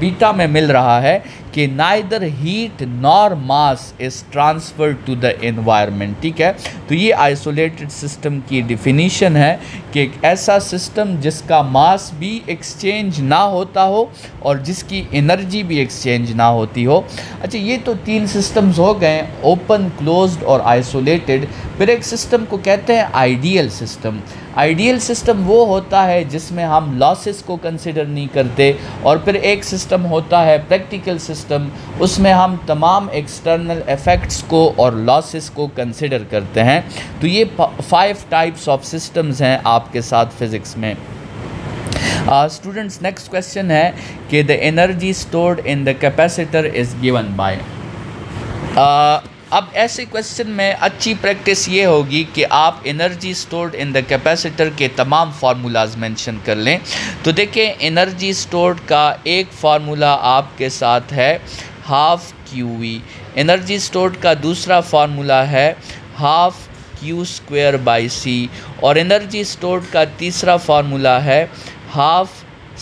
बीटा में मिल रहा है कि neither heat nor mass is transfer to the environment. ठीक है, तो ये आइसोलेटेड सिस्टम की डिफिनीशन है कि एक ऐसा सिस्टम जिसका मास भी एक्सचेंज ना होता हो और जिसकी एनर्जी भी एक्सचेंज ना होती हो। अच्छा, ये तो तीन सिस्टम्स हो गए, ओपन, क्लोज्ड और आइसोलेटेड। फिर एक सिस्टम को कहते हैं आइडियल सिस्टम। आइडियल सिस्टम वो होता है जिसमें हम लॉसेस को कंसिडर नहीं करते। और फिर एक सिस्टम होता है प्रैक्टिकल सिस्टम, उसमें हम तमाम एक्सटर्नल इफ़ेक्ट्स को और लॉसेस को कंसिडर करते हैं। तो ये 5 टाइप्स ऑफ सिस्टम्स हैं आपके साथ फ़िज़िक्स में। स्टूडेंट्स, नेक्स्ट क्वेश्चन है कि the energy stored in the capacitor is given by. अब ऐसे क्वेश्चन में अच्छी प्रैक्टिस ये होगी कि आप energy stored in the capacitor के तमाम फार्मूलाज मेंशन कर लें। तो देखें, एनर्जी स्टोर्ड का एक फार्मूला आपके साथ है हाफ QE। एनर्जी स्टोर्ड का दूसरा फार्मूला है हाफ Q²/C और एनर्जी स्टोर्ड का तीसरा फार्मूला है हाफ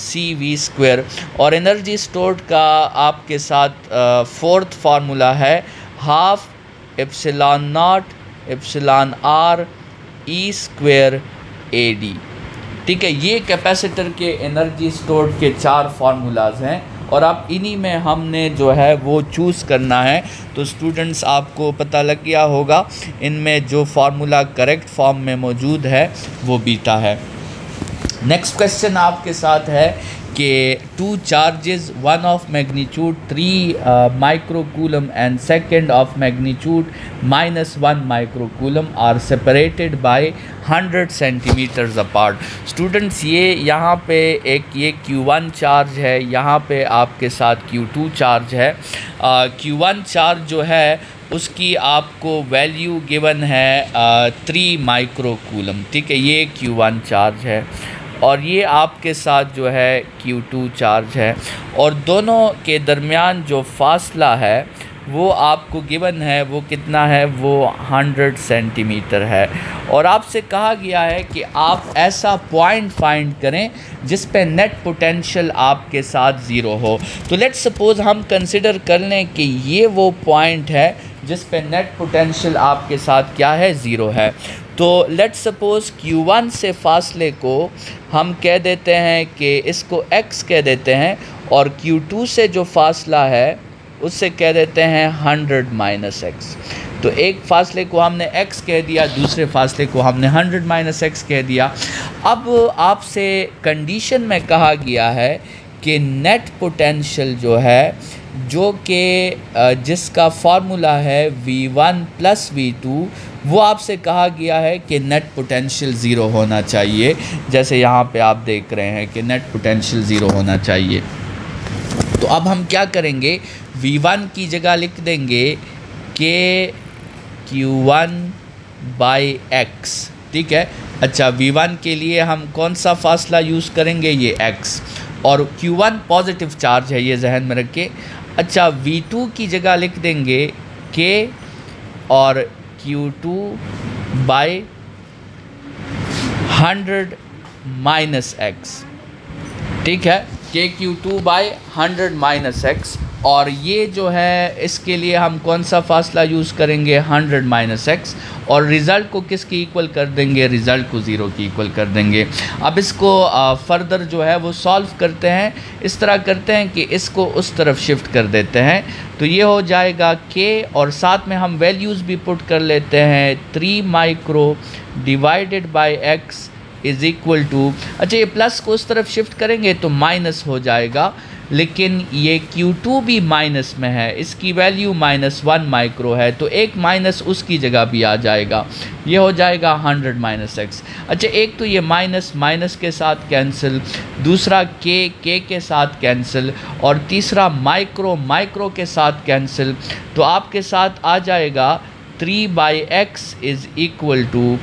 CV²। और एनर्जी स्टोर्ड का आपके साथ फोर्थ फार्मूला है हाफ ε0 εr E²AD। ठीक है, ये कैपेसिटर के एनर्जी स्टोर्ड के 4 फार्मूलाज हैं और अब इन्हीं में हमने जो है वो चूज़ करना है। तो स्टूडेंट्स आपको पता लग गया होगा इनमें जो फार्मूला करेक्ट फॉर्म में मौजूद है वो बीटा है। नेक्स्ट क्वेश्चन आपके साथ है कि two charges, one of magnitude 3 microcoulomb and second of magnitude -1 microcoulomb are separated by 100 centimetres apart. Students ये यहाँ पे एक ये Q1 चार्ज है, यहाँ पे आपके साथ Q2 चार्ज है। Q1 चार्ज जो है उसकी आपको वैल्यू गिवन है 3 माइक्रोकूलम, ठीक है, ये Q1 चार्ज है और ये आपके साथ जो है Q2 चार्ज है और दोनों के दरमियान जो फासला है वो आपको गिवन है, वो कितना है, वो 100 सेंटीमीटर है। और आपसे कहा गया है कि आप ऐसा पॉइंट फाइंड करें जिस पे नेट पोटेंशियल आपके साथ ज़ीरो हो। तो लेट्स सपोज़ हम कंसिडर कर लें कि ये वो पॉइंट है जिस पे नेट पोटेंशियल आपके साथ क्या है, ज़ीरो है। तो लेट्स सपोज़ Q1 से फासले को हम कह देते हैं कि इसको x कह देते हैं और Q2 से जो फासला है उससे कह देते हैं 100 - x। तो एक फासले को हमने x कह दिया, दूसरे फासले को हमने 100 - x कह दिया। अब आपसे कंडीशन में कहा गया है कि नेट पोटेंशियल जो है, जो कि जिसका फार्मूला है V1 + V2, वो आपसे कहा गया है कि नेट पोटेंशियल ज़ीरो होना चाहिए। जैसे यहाँ पे आप देख रहे हैं कि नेट पोटेंशियल ज़ीरो होना चाहिए। तो अब हम क्या करेंगे, V1 की जगह लिख देंगे कि Q1/x, ठीक है। अच्छा, V1 के लिए हम कौन सा फासला यूज़ करेंगे, ये x, और Q1 पॉजिटिव चार्ज है, ये जहन में रखें। अच्छा, V2 की जगह लिख देंगे K और Q2/100 - x, ठीक है, KQ2/100 - x। और ये जो है इसके लिए हम कौन सा फासला यूज़ करेंगे, 100 - x, और रिज़ल्ट को किसकी इक्वल कर देंगे, रिज़ल्ट को ज़ीरो की इक्वल कर देंगे। अब इसको फर्दर जो है वो सॉल्व करते हैं। इस तरह करते हैं कि इसको उस तरफ शिफ्ट कर देते हैं। तो ये हो जाएगा k और साथ में हम वैल्यूज़ भी पुट कर लेते हैं, 3 micro divided by x is equal to, अच्छा ये प्लस को उस तरफ शिफ्ट करेंगे तो माइनस हो जाएगा, लेकिन ये Q2 भी माइनस में है, इसकी वैल्यू -1 माइक्रो है, तो एक माइनस उसकी जगह भी आ जाएगा, ये हो जाएगा 100 - x। अच्छा, एक तो ये माइनस माइनस के साथ कैंसिल, दूसरा k के साथ कैंसिल, और तीसरा माइक्रो माइक्रो के साथ कैंसिल। तो आपके साथ आ जाएगा 3/x is equal to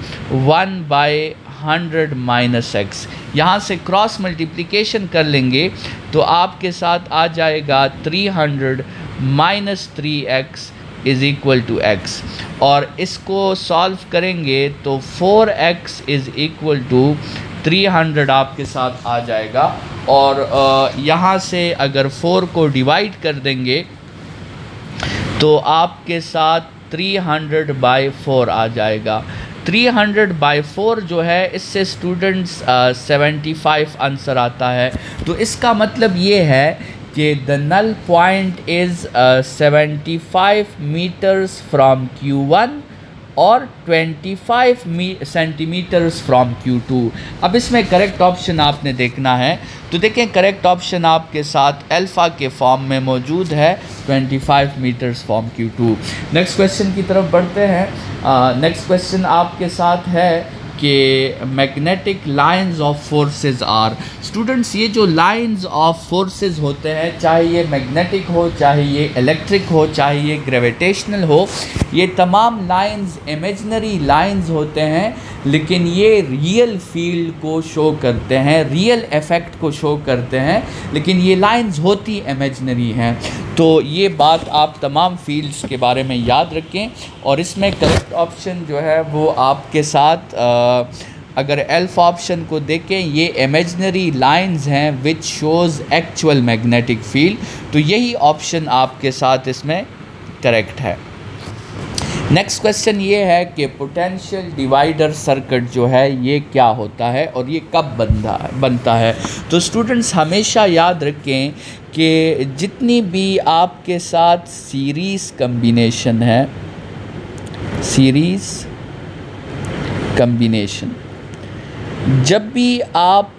1/100 - x। यहाँ से क्रॉस मल्टीप्लिकेशन कर लेंगे तो आपके साथ आ जाएगा 300 - 3x is equal to x, और इसको सॉल्व करेंगे तो 4x इज़ इक्वल टू 300 आपके साथ आ जाएगा। और यहाँ से अगर 4 को डिवाइड कर देंगे तो आपके साथ 300/4 आ जाएगा। 300/4 जो है इससे स्टूडेंट्स 75 आंसर आता है। तो इसका मतलब ये है कि the null point is 75 metres from Q1 और 25 सेंटीमीटर्स फ्रॉम Q2। अब इसमें करेक्ट ऑप्शन आपने देखना है। तो देखें, करेक्ट ऑप्शन आपके साथ अल्फ़ा के फॉर्म में मौजूद है, 25 metres from Q2। Next question की तरफ बढ़ते हैं। नेक्स्ट क्वेश्चन आपके साथ है कि magnetic lines of forces are. Students, ये जो लाइंस ऑफ फोर्सेस होते हैं, चाहे ये मैग्नेटिक हो, चाहे ये इलेक्ट्रिक हो, चाहे ये ग्रेविटेशनल हो, ये तमाम लाइंस इमेजिनरी लाइंस होते हैं, लेकिन ये रियल फील्ड को शो करते हैं, रियल इफ़ेक्ट को शो करते हैं, लेकिन ये लाइंस होती इमेजिनरी हैं। तो ये बात आप तमाम फील्ड्स के बारे में याद रखें। और इसमें करेक्ट ऑप्शन जो है वो आपके साथ अगर अल्फ़ा ऑप्शन को देखें, ये इमेजिनरी लाइंस हैं which shows actual magnetic field. तो यही ऑप्शन आपके साथ इसमें करेक्ट है। नेक्स्ट क्वेश्चन ये है कि पोटेंशियल डिवाइडर सर्किट जो है ये क्या होता है और ये कब बनता है। तो स्टूडेंट्स हमेशा याद रखें कि जितनी भी आपके साथ सीरीज़ कम्बिनेशन है, सीरीज़ कम्बिनेशन, जब भी आप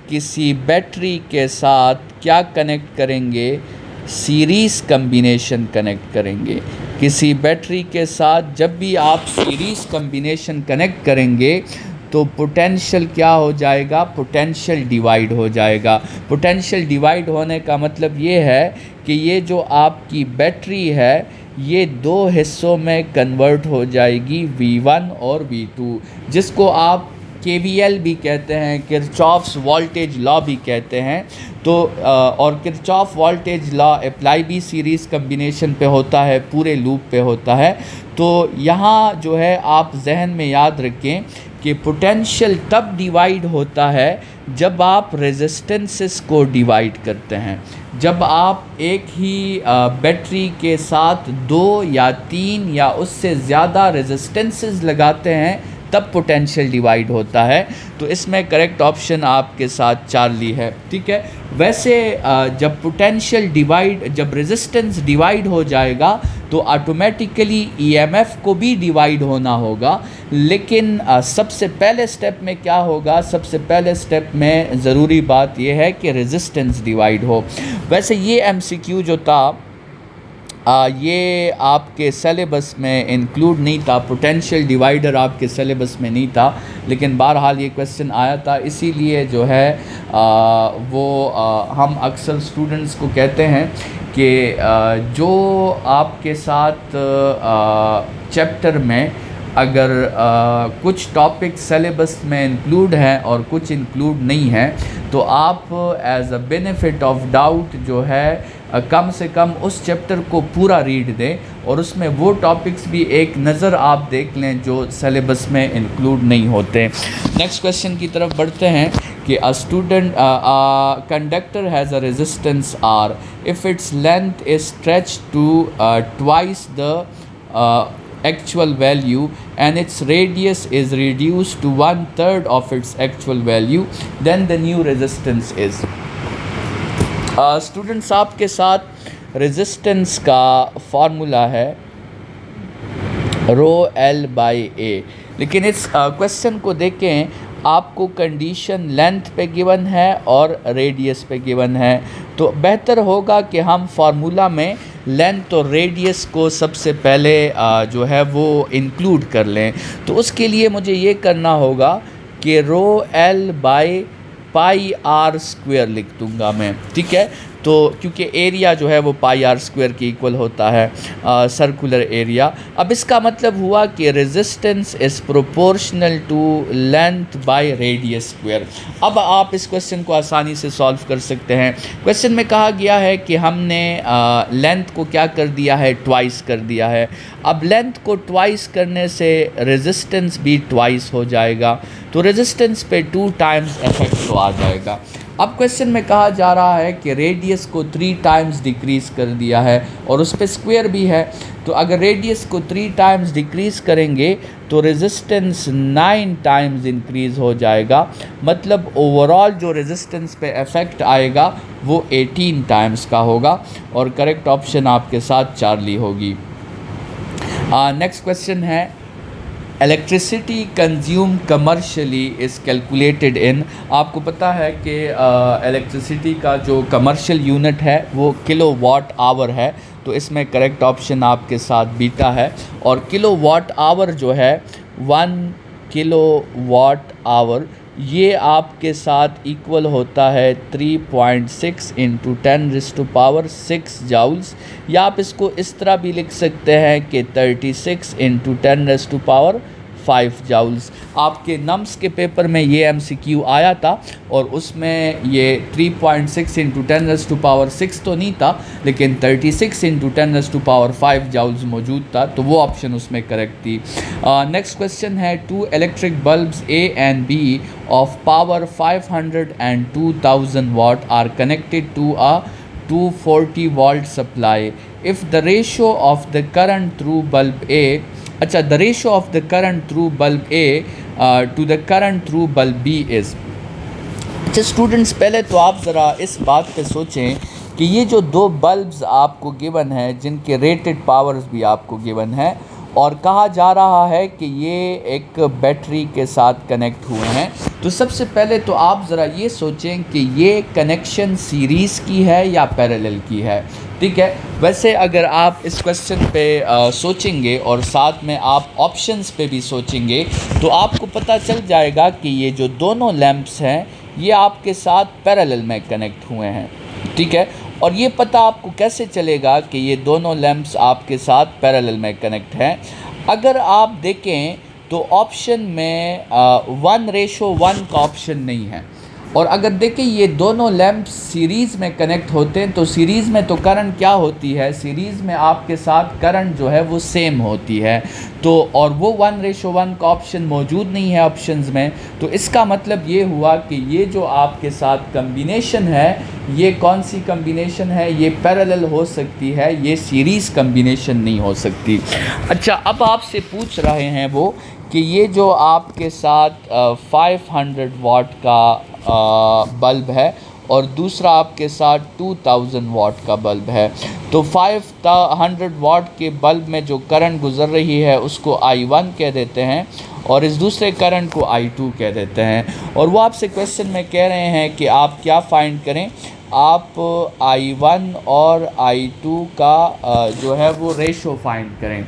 किसी बैटरी के साथ क्या कनेक्ट करेंगे, सीरीज़ कम्बिनेशन कनेक्ट करेंगे। किसी बैटरी के साथ जब भी आप सीरीज़ कम्बिनेशन कनेक्ट करेंगे तो पोटेंशियल क्या हो जाएगा, पोटेंशियल डिवाइड हो जाएगा। पोटेंशियल डिवाइड होने का मतलब ये है कि ये जो आपकी बैटरी है ये दो हिस्सों में कन्वर्ट हो जाएगी, V1 और V2, जिसको आप KVL भी कहते हैं, किरचॉफ्स वोल्टेज लॉ भी कहते हैं। तो और किरचॉफ वोल्टेज लॉ अप्लाई भी सीरीज़ कम्बिनेशन पे होता है, पूरे लूप पे होता है। तो यहाँ जो है आप जहन में याद रखें कि पोटेंशियल तब डिवाइड होता है जब आप रेजिस्टेंसेस को डिवाइड करते हैं। जब आप एक ही बैटरी के साथ 2 या 3 या उससे ज़्यादा रेजिस्टेंसेस लगाते हैं तब पोटेंशियल डिवाइड होता है। तो इसमें करेक्ट ऑप्शन आपके साथ चार्ली है, ठीक है। वैसे जब पोटेंशियल डिवाइड, जब रेजिस्टेंस डिवाइड हो जाएगा तो ऑटोमेटिकली EMF को भी डिवाइड होना होगा, लेकिन सबसे पहले स्टेप में क्या होगा, सबसे पहले स्टेप में ज़रूरी बात यह है कि रेजिस्टेंस डिवाइड हो। वैसे ये MCQ जो था ये आपके सिलेबस में इंक्लूड नहीं था, पोटेंशियल डिवाइडर आपके सिलेबस में नहीं था, लेकिन बहरहाल ये क्वेश्चन आया था, इसीलिए जो है हम अक्सर स्टूडेंट्स को कहते हैं कि जो आपके साथ चैप्टर में अगर कुछ टॉपिक सिलेबस में इंक्लूड हैं और कुछ इंक्लूड नहीं है तो आप as a benefit of doubt जो है कम से कम उस चैप्टर को पूरा रीड दें और उसमें वो टॉपिक्स भी एक नज़र आप देख लें जो सिलेबस में इंक्लूड नहीं होते। नेक्स्ट क्वेश्चन की तरफ बढ़ते हैं कि a student conductor has a resistance R if its length is stretch to twice the actual value and its radius is reduced to 1/3 of its actual value, then the new resistance is। Students आपके साथ resistance का formula है ρL/A, लेकिन इस question को देखें, आपको condition length पे गिवन है और रेडियस पे गिवन है, तो बेहतर होगा कि हम फार्मूला में लेंथ और रेडियस को सबसे पहले जो है वो इंक्लूड कर लें। तो उसके लिए मुझे ये करना होगा कि ρL/πr² लिख दूंगा मैं, ठीक है। तो क्योंकि एरिया जो है वो πr² के इक्वल होता है, सर्कुलर एरिया। अब इसका मतलब हुआ कि resistance is proportional to length by radius square. अब आप इस क्वेश्चन को आसानी से सॉल्व कर सकते हैं। क्वेश्चन में कहा गया है कि हमने लेंथ को क्या कर दिया है, ट्वाइस कर दिया है। अब लेंथ को ट्वाइस करने से रेजिस्टेंस भी ट्वाइस हो जाएगा, तो रेजिस्टेंस पे 2 टाइम्स इफेक्ट तो आ जाएगा। अब क्वेश्चन में कहा जा रहा है कि रेडियस को 3 टाइम्स डिक्रीज़ कर दिया है और उस पर स्क्वायर भी है, तो अगर रेडियस को 3 टाइम्स डिक्रीज़ करेंगे तो रेजिस्टेंस 9 टाइम्स इंक्रीज़ हो जाएगा। मतलब ओवरऑल जो रेजिस्टेंस पे इफ़ेक्ट आएगा वो 18 टाइम्स का होगा और करेक्ट ऑप्शन आपके साथ चार्ली होगी। नेक्स्ट क्वेश्चन है electricity consume commercially is calculated in. आपको पता है कि इलेक्ट्रिसिटी का जो कमर्शियल यूनिट है वो किलोवाट आवर है, तो इसमें करेक्ट ऑप्शन आपके साथ बीटा है। और किलोवाट आवर जो है 1 किलोवाट आवर ये आपके साथ इक्वल होता है 3.6 × 10⁻⁶ जाउल्स, या आप इसको इस तरह भी लिख सकते हैं कि 36 × 10⁵ जाउल्स। आपके नम्स के पेपर में ये MCQ आया था और उसमें ये 3.6 × 10⁻⁶ तो नहीं था, लेकिन 36 × 10⁵ जाउल्स मौजूद था, तो वो ऑप्शन उसमें करेक्ट थी। नेक्स्ट क्वेश्चन है 2 electric bulbs A and B of power 500 and 2000 watt are connected to a 240 volt supply. If the ratio of the current through bulb A अच्छा, the ratio of the current through bulb A to the current through bulb B is. अच्छा students, पहले तो आप ज़रा इस बात पे सोचें कि ये जो दो बल्ब्स आपको गिवन है, जिनके रेटेड पावर्स भी आपको गिवन है, और कहा जा रहा है कि ये एक बैटरी के साथ कनेक्ट हुए हैं, तो सबसे पहले तो आप ज़रा ये सोचें कि ये कनेक्शन सीरीज़ की है या पैरेलल की है। ठीक है, वैसे अगर आप इस क्वेश्चन पे सोचेंगे और साथ में आप ऑप्शंस पे भी सोचेंगे तो आपको पता चल जाएगा कि ये जो दोनों लैंप्स हैं ये आपके साथ पैरेलल में कनेक्ट हुए हैं। ठीक है, और ये पता आपको कैसे चलेगा कि ये दोनों लैंप्स आपके साथ पैरेलल में कनेक्ट हैं? अगर आप देखें तो ऑप्शन में 1:1 का ऑप्शन नहीं है, और अगर देखें ये दोनों लैंप्स सीरीज़ में कनेक्ट होते हैं तो सीरीज़ में तो करंट क्या होती है, सीरीज़ में आपके साथ करंट जो है वो सेम होती है, तो और वो 1:1 का ऑप्शन मौजूद नहीं है ऑप्शंस में। तो इसका मतलब ये हुआ कि ये जो आपके साथ कम्बिनेशन है ये कौन सी कम्बिनेशन है, ये पैरेलल हो सकती है, ये सीरीज़ कम्बिनेशन नहीं हो सकती। अच्छा, अब आपसे पूछ रहे हैं वो कि ये जो आपके साथ 500 वाट का बल्ब है और दूसरा आपके साथ 2000 वाट का बल्ब है, तो 500 वाट के बल्ब में जो करंट गुज़र रही है उसको I1 कह देते हैं और इस दूसरे करंट को I2 कह देते हैं। और वो आपसे क्वेश्चन में कह रहे हैं कि आप क्या फाइंड करें, आप I1 और I2 का जो है वो रेशो फाइंड करें,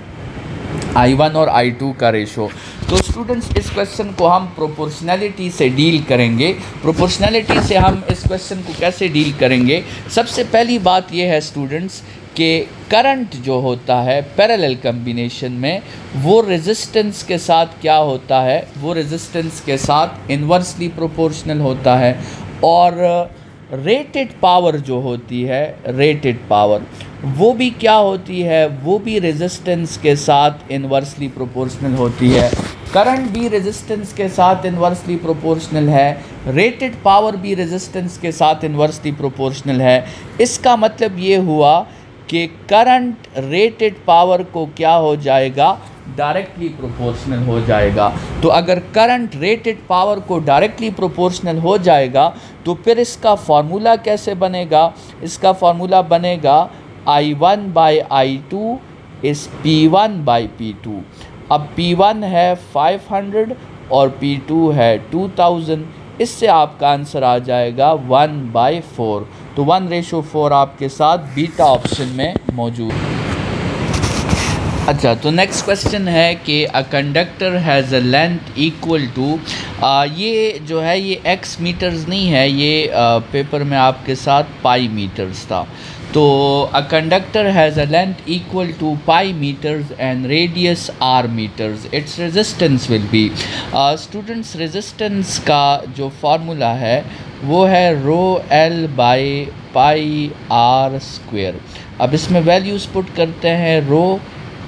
I1 और I2 का रेशो। तो स्टूडेंट्स, इस क्वेश्चन को हम प्रोपोर्शनैलिटी से डील करेंगे। प्रोपोर्शनैलिटी से हम इस क्वेश्चन को कैसे डील करेंगे? सबसे पहली बात यह है स्टूडेंट्स कि करंट जो होता है पैरेलल कम्बिनेशन में वो रेजिस्टेंस के साथ क्या होता है, वो रेजिस्टेंस के साथ इन्वर्सली प्रोपोर्शनल होता है, और रेटेड पावर जो होती है, रेटेड पावर वो भी क्या होती है, वो भी रेजिस्टेंस के साथ इन्वर्सली प्रोपोर्शनल होती है। करंट भी रेजिस्टेंस के साथ इन्वर्सली प्रोपोर्शनल है, रेटेड पावर भी रेजिस्टेंस के साथ इन्वर्सली प्रोपोर्शनल है। इसका मतलब ये हुआ कि करंट रेटेड पावर को क्या हो जाएगा, डायरेक्टली प्रोपोर्शनल हो जाएगा। तो अगर करंट रेटेड पावर को डायरेक्टली प्रोपोर्शनल हो जाएगा तो फिर इसका फार्मूला कैसे बनेगा? इसका फार्मूला बनेगा I1/I2 इस P1/P2। अब P1 है 500 और P2 है 2000, इससे आपका आंसर आ जाएगा 1/4। तो 1:4 आपके साथ बीटा ऑप्शन में मौजूद है। अच्छा, तो नेक्स्ट क्वेश्चन है कि a conductor has a length equal to, ये जो है ये x मीटर्स नहीं है, ये पेपर में आपके साथ पाई मीटर्स था। तो a conductor has a length equal to pi metres and radius r metres, its resistance will be. Students, resistance का जो फार्मूला है वो है ρl/πr²। अब इसमें वैल्यूज़ पुट करते हैं,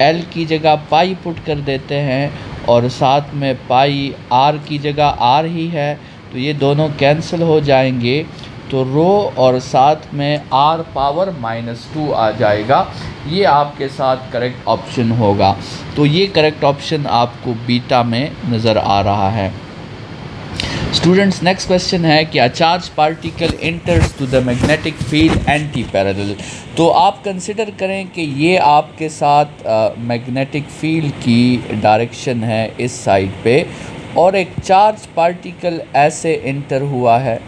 L की जगह पाई पुट कर देते हैं और साथ में पाई R की जगह R ही है, तो ये दोनों कैंसिल हो जाएंगे, तो रो और साथ में R⁻² आ जाएगा। ये आपके साथ करेक्ट ऑप्शन होगा। तो ये करेक्ट ऑप्शन आपको बीटा में नज़र आ रहा है। स्टूडेंट्स, नेक्स्ट क्वेश्चन है कि a charge particle enters to the magnetic field anti parallel. तो आप कंसिडर करें कि ये आपके साथ मैग्नेटिक फील्ड की डायरेक्शन है इस साइड पे, और एक चार्ज पार्टिकल ऐसे एंटर हुआ है।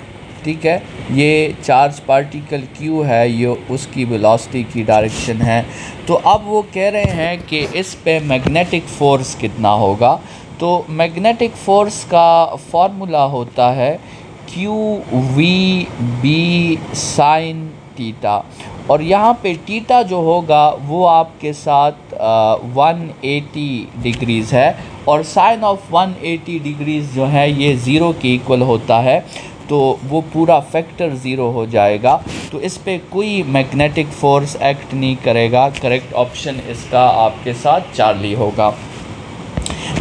ठीक है, ये चार्ज पार्टिकल Q है, ये उसकी वेलोसिटी की डायरेक्शन है। तो अब वो कह रहे हैं कि इस पे मैग्नेटिक फ़ोर्स कितना होगा। तो मैग्नेटिक फ़ोर्स का फार्मूला होता है QVB sin थीटा, और यहाँ पे थीटा जो होगा वो आपके साथ 180 डिग्रीज़ है, और साइन ऑफ 180 डिग्रीज़ जो है ये ज़ीरो के इक्वल होता है, तो वो पूरा फैक्टर ज़ीरो हो जाएगा। तो इस पे कोई मैग्नेटिक फ़ोर्स एक्ट नहीं करेगा। करेक्ट ऑप्शन इसका आपके साथ चार्ली होगा।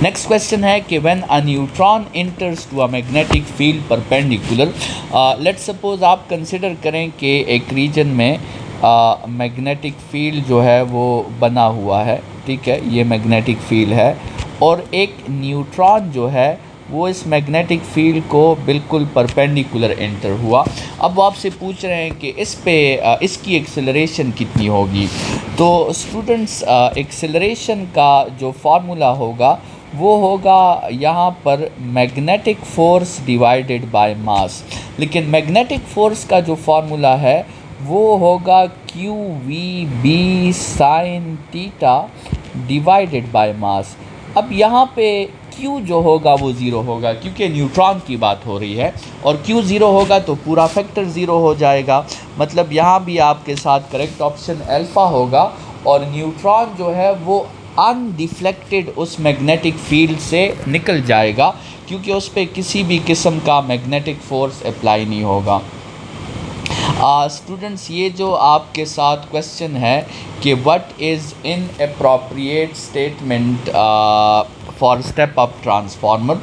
नेक्स्ट क्वेश्चन है कि when a neutron enters to a magnetic field perpendicular, let's suppose आप कंसिडर करें कि एक रीजन में मैग्नेटिक फील्ड जो है वो बना हुआ है, ठीक है, ये मैग्नेटिक फील्ड है, और एक न्यूट्रॉन जो है वो इस मैग्नेटिक फील्ड को बिल्कुल परपेंडिकुलर एंटर हुआ। अब वो आपसे पूछ रहे हैं कि इसकी एक्सेलरेशन कितनी होगी। तो स्टूडेंट्स, एक्सेलरेशन का जो फार्मूला होगा वो होगा यहाँ पर magnetic force divided by mass, लेकिन मैग्नेटिक फ़ोर्स का जो फार्मूला है वो होगा QVB sin theta divided by mass. अब यहाँ पे Q जो होगा वो ज़ीरो होगा क्योंकि न्यूट्रॉन की बात हो रही है, और Q ज़ीरो होगा तो पूरा फैक्टर ज़ीरो हो जाएगा। मतलब यहाँ भी आपके साथ करेक्ट ऑप्शन अल्फ़ा होगा, और न्यूट्रॉन जो है वो अनडिफ्लेक्टेड उस मैग्नेटिक फील्ड से निकल जाएगा क्योंकि उस पर किसी भी किस्म का मैग्नेटिक फ़ोर्स अप्लाई नहीं होगा। स्टूडेंट्स, ये जो आपके साथ क्वेश्चन है कि what is inappropriate statement for step up transformer,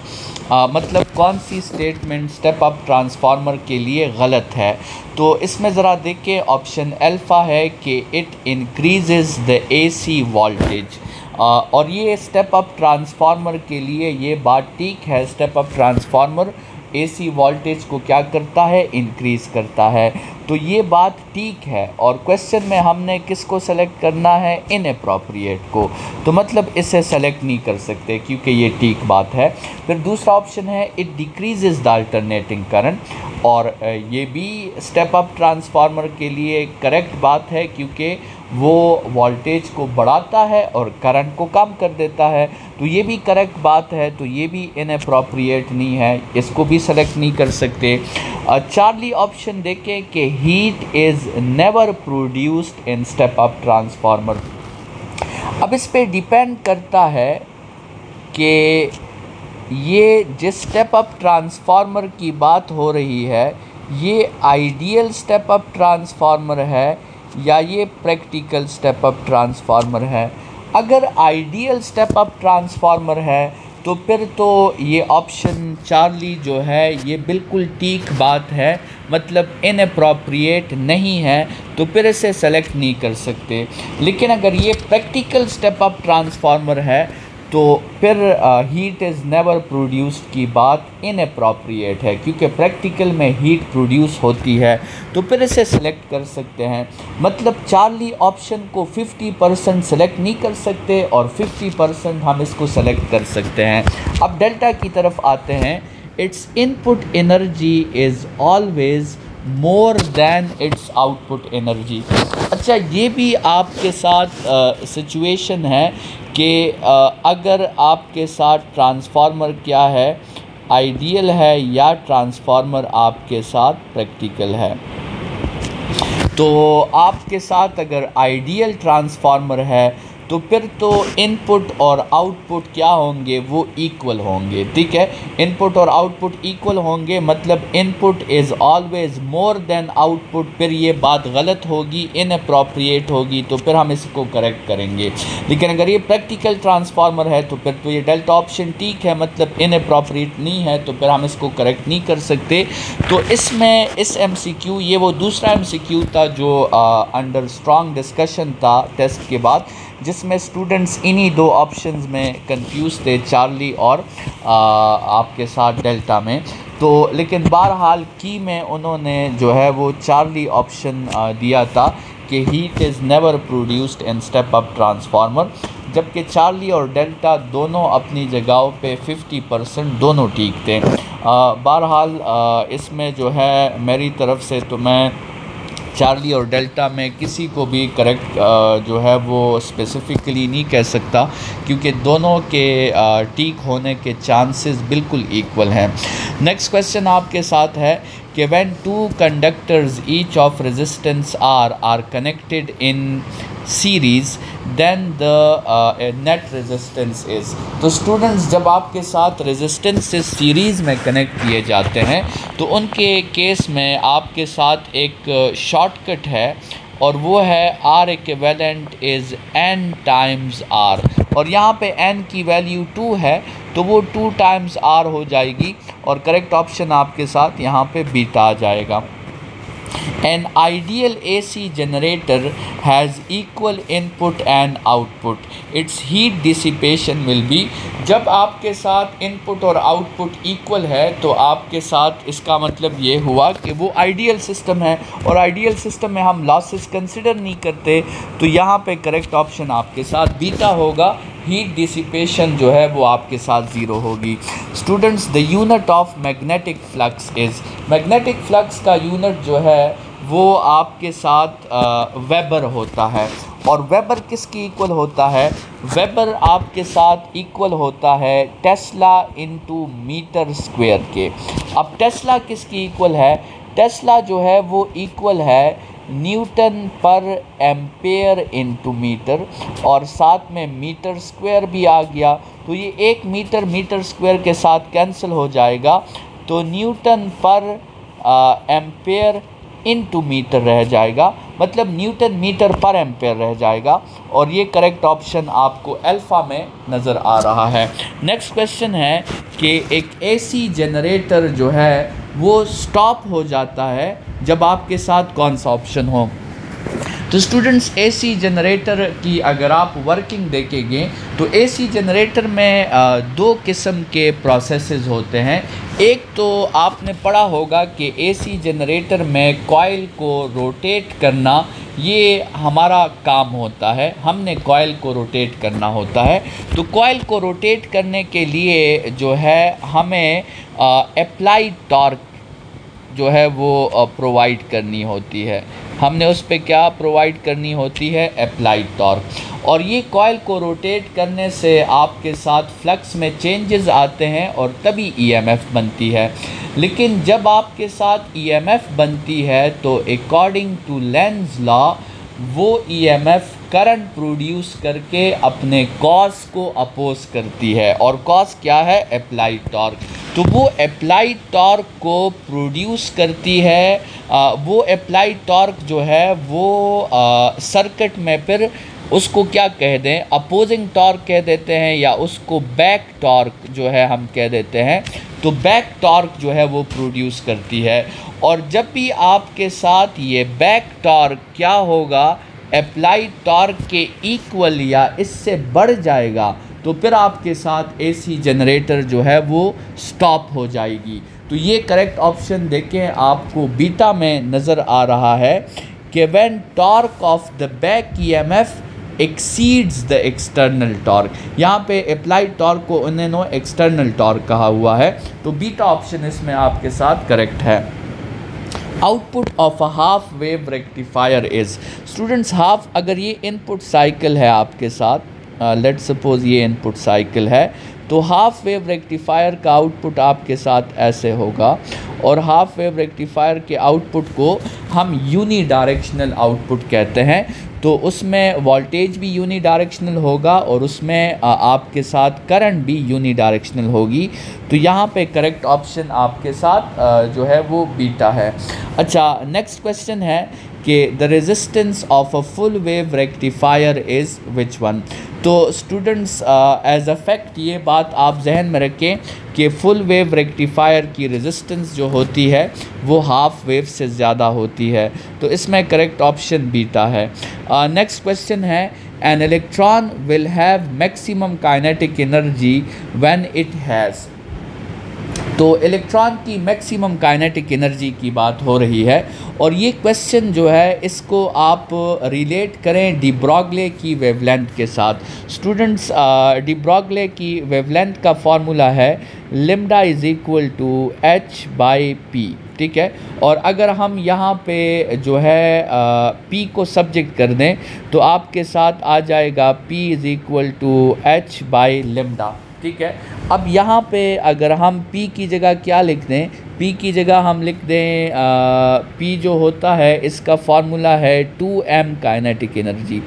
मतलब कौन सी स्टेटमेंट स्टेप अप ट्रांसफार्मर के लिए गलत है। तो इसमें ज़रा देखिए, ऑप्शन अल्फ़ा है कि इट इंक्रीज़ेस द AC वोल्टेज, और ये स्टेप अप ट्रांसफार्मर के लिए ये बात ठीक है। Step up transformer AC voltage को क्या करता है, इंक्रीज़ करता है, तो ये बात ठीक है। और क्वेश्चन में हमने किसको सेलेक्ट करना है, इनअप्रोप्रिएट को, तो मतलब इसे सेलेक्ट नहीं कर सकते क्योंकि ये ठीक बात है। फिर दूसरा ऑप्शन है it decreases the alternating current, और ये भी स्टेप अप ट्रांसफार्मर के लिए करेक्ट बात है क्योंकि वो वोल्टेज को बढ़ाता है और करंट को कम कर देता है, तो ये भी करेक्ट बात है। तो ये भी इनअप्रोप्रिएट नहीं है, इसको भी सेलेक्ट नहीं कर सकते। चार्ली ऑप्शन देखें कि heat is never produced in step up transformer. अब इस पे डिपेंड करता है कि ये जिस स्टेप अप ट्रांसफार्मर की बात हो रही है ये आइडियल स्टेप अप ट्रांसफार्मर है या ये प्रैक्टिकल स्टेप अप ट्रांसफार्मर है। अगर आइडियल स्टेप अप ट्रांसफार्मर है तो फिर तो ये ऑप्शन चार्ली जो है ये बिल्कुल ठीक बात है, मतलब इनअप्रोप्रिएट नहीं है, तो फिर इसे सेलेक्ट नहीं कर सकते। लेकिन अगर ये प्रैक्टिकल स्टेप अप ट्रांसफार्मर है तो फिर हीट इज़ नेवर प्रोड्यूस्ड की बात इनअप्रोप्रिएट है क्योंकि प्रैक्टिकल में हीट प्रोड्यूस होती है, तो फिर इसे सेलेक्ट कर सकते हैं। मतलब चार्ली ऑप्शन को 50% सेलेक्ट नहीं कर सकते और 50% हम इसको सेलेक्ट कर सकते हैं। अब डेल्टा की तरफ आते हैं। It's input energy is always more than it's output energy. अच्छा, ये भी आपके साथ सिचुएशन है कि अगर आपके साथ ट्रांसफार्मर क्या है, आइडियल है या ट्रांसफार्मर आपके साथ प्रैक्टिकल है। तो आपके साथ अगर आइडियल ट्रांसफार्मर है तो फिर तो इनपुट और आउटपुट क्या होंगे, वो इक्वल होंगे, ठीक है। इनपुट और आउटपुट इक्वल होंगे मतलब input is always more than output, फिर ये बात गलत होगी, इनअप्रोप्रिएट होगी, तो फिर हम इसको करेक्ट करेंगे। लेकिन अगर ये प्रैक्टिकल ट्रांसफार्मर है तो फिर तो ये डेल्टा ऑप्शन ठीक है, मतलब इनअप्रोप्रिएट नहीं है, तो फिर हम इसको करेक्ट नहीं कर सकते। तो इसमें इस MCQ, ये वो दूसरा MCQ था जो अंडर स्ट्रॉन्ग डिस्कशन था टेस्ट के बाद, जिसमें स्टूडेंट्स इन्हीं दो ऑप्शंस में कंफ्यूज थे, चार्ली और आपके साथ डेल्टा में। तो लेकिन बहरहाल की में उन्होंने जो है वो चार्ली ऑप्शन दिया था कि heat is never produced in step up transformer, जबकि चार्ली और डेल्टा दोनों अपनी जगहों पे 50% दोनों ठीक थे। बहरहाल इसमें जो है मेरी तरफ से तो मैं चार्ली और डेल्टा में किसी को भी करेक्ट जो है वो स्पेसिफिकली नहीं कह सकता क्योंकि दोनों के ठीक होने के चांसेस बिल्कुल इक्वल हैं। नेक्स्ट क्वेश्चन आपके साथ है कि when two conductors each of resistance are connected in series then the net resistance is. तो स्टूडेंट्स, जब आपके साथ रेजिस्टेंसेस सीरीज़ में कनेक्ट किए जाते हैं तो उनके केस में आपके साथ एक शॉर्टकट है और वो है R equivalent is n times R, और यहाँ पे n की वैल्यू 2 है तो वो 2 टाइम्स R हो जाएगी और करेक्ट ऑप्शन आपके साथ यहाँ पे बीटा आ जाएगा। An ideal AC generator has equal input and output. Its heat dissipation will be, जब आपके साथ इनपुट और आउटपुट इक्वल है तो आपके साथ इसका मतलब ये हुआ कि वो आइडियल सिस्टम है, और आइडियल सिस्टम में हम लॉसेस कंसिडर नहीं करते, तो यहाँ पे करेक्ट ऑप्शन आपके साथ बीटा होगा। हीट डिसिपेशन जो है वो आपके साथ ज़ीरो होगी। Students, the unit of magnetic flux is, magnetic flux का यूनिट जो है वो आपके साथ वेबर होता है, और वेबर किसकी इक्वल होता है? वेबर आपके साथ इक्वल होता है टेस्ला इनटू मीटर स्क्वायर के। अब टेस्ला किसकी इक्वल है? टेस्ला जो है वो इक्वल है Newton per ampere into metre, और साथ में मीटर स्क्वायर भी आ गया, तो ये एक मीटर मीटर स्क्वायर के साथ कैंसिल हो जाएगा, तो Newton per ampere into metre रह जाएगा, मतलब न्यूटन मीटर पर एम्पेयर रह जाएगा, और ये करेक्ट ऑप्शन आपको अल्फ़ा में नज़र आ रहा है। नेक्स्ट क्वेश्चन है कि एक एसी जनरेटर जो है वो स्टॉप हो जाता है जब आपके साथ कौन सा ऑप्शन हो? तो स्टूडेंट्स, एसी जनरेटर की अगर आप वर्किंग देखेंगे तो एसी जनरेटर में दो किस्म के प्रोसेसेस होते हैं। एक तो आपने पढ़ा होगा कि एसी जनरेटर में कॉइल को रोटेट करना ये हमारा काम होता है, हमने कॉइल को रोटेट करना होता है। तो कॉइल को रोटेट करने के लिए जो है हमें अप्लाइड टॉर्क जो है वो प्रोवाइड करनी होती है, हमने उस पे क्या प्रोवाइड करनी होती है? Applied torque. और ये कॉइल को रोटेट करने से आपके साथ फ्लक्स में चेंजेस आते हैं और तभी ईएमएफ बनती है। लेकिन जब आपके साथ ईएमएफ बनती है तो अकॉर्डिंग टू लेंज लॉ वो ईएमएफ करंट प्रोड्यूस करके अपने कॉज को अपोज करती है, और कॉज क्या है? Applied torque. तो वो अप्लाइड टॉर्क को प्रोड्यूस करती है, वो अप्लाइड टॉर्क जो है वो सर्किट में फिर उसको क्या कह दें? अपोजिंग टॉर्क कह देते हैं, या उसको बैक टॉर्क जो है हम कह देते हैं। तो बैक टॉर्क जो है वो प्रोड्यूस करती है, और जब भी आपके साथ ये बैक टॉर्क क्या होगा? अप्लाइड टॉर्क के इक्वल या इससे बढ़ जाएगा, तो फिर आपके साथ एसी जनरेटर जो है वो स्टॉप हो जाएगी। तो ये करेक्ट ऑप्शन देखें आपको बीटा में नज़र आ रहा है कि when torque of the back EMF exceeds the external torque, यहाँ पे अप्लाइड टॉर्क को उन्होंने एक्सटर्नल टॉर्क कहा हुआ है, तो बीटा ऑप्शन इसमें आपके साथ करेक्ट है। Output of a half wave rectifier is, students half, अगर ये इनपुट साइकिल है आपके साथ, लेट सपोज ये इनपुट साइकिल है, तो हाफ वेव रेक्टिफायर का आउटपुट आपके साथ ऐसे होगा, और हाफ वेव रेक्टिफायर के आउटपुट को हम यूनी डायरेक्शनल आउटपुट कहते हैं। तो उसमें वोल्टेज भी यूनी डायरेक्शनल होगा और उसमें आपके साथ करंट भी यूनी डायरेक्शनल होगी। तो यहाँ पे करेक्ट ऑप्शन आपके साथ जो है वो बीटा है। अच्छा, नेक्स्ट क्वेश्चन है कि the resistance of a full wave rectifier is which one. तो स्टूडेंट्स, एज अ फैक्ट ये बात आप जहन में रखें कि फुल वेव रेक्टिफायर की रेजिस्टेंस जो होती है वो हाफ वेव से ज़्यादा होती है, तो इसमें करेक्ट ऑप्शन बीटा है। नेक्स्ट क्वेश्चन है an electron will have maximum kinetic energy when it has. तो इलेक्ट्रॉन की मैक्सिमम काइनेटिक एनर्जी की बात हो रही है, और ये क्वेश्चन जो है इसको आप रिलेट करें डी ब्रॉगले की वेवलेंथ के साथ। स्टूडेंट्स, डी ब्रॉगले की वेवलेंथ का फार्मूला है lambda is equal to H by P, ठीक है। और अगर हम यहाँ पे जो है पी को सब्जेक्ट कर दें तो आपके साथ आ जाएगा P is equal to H by lambda, ठीक है। अब यहाँ पे अगर हम P की जगह क्या लिख दें, P की जगह हम लिख दें P जो होता है इसका फार्मूला है 2m kinetic energy,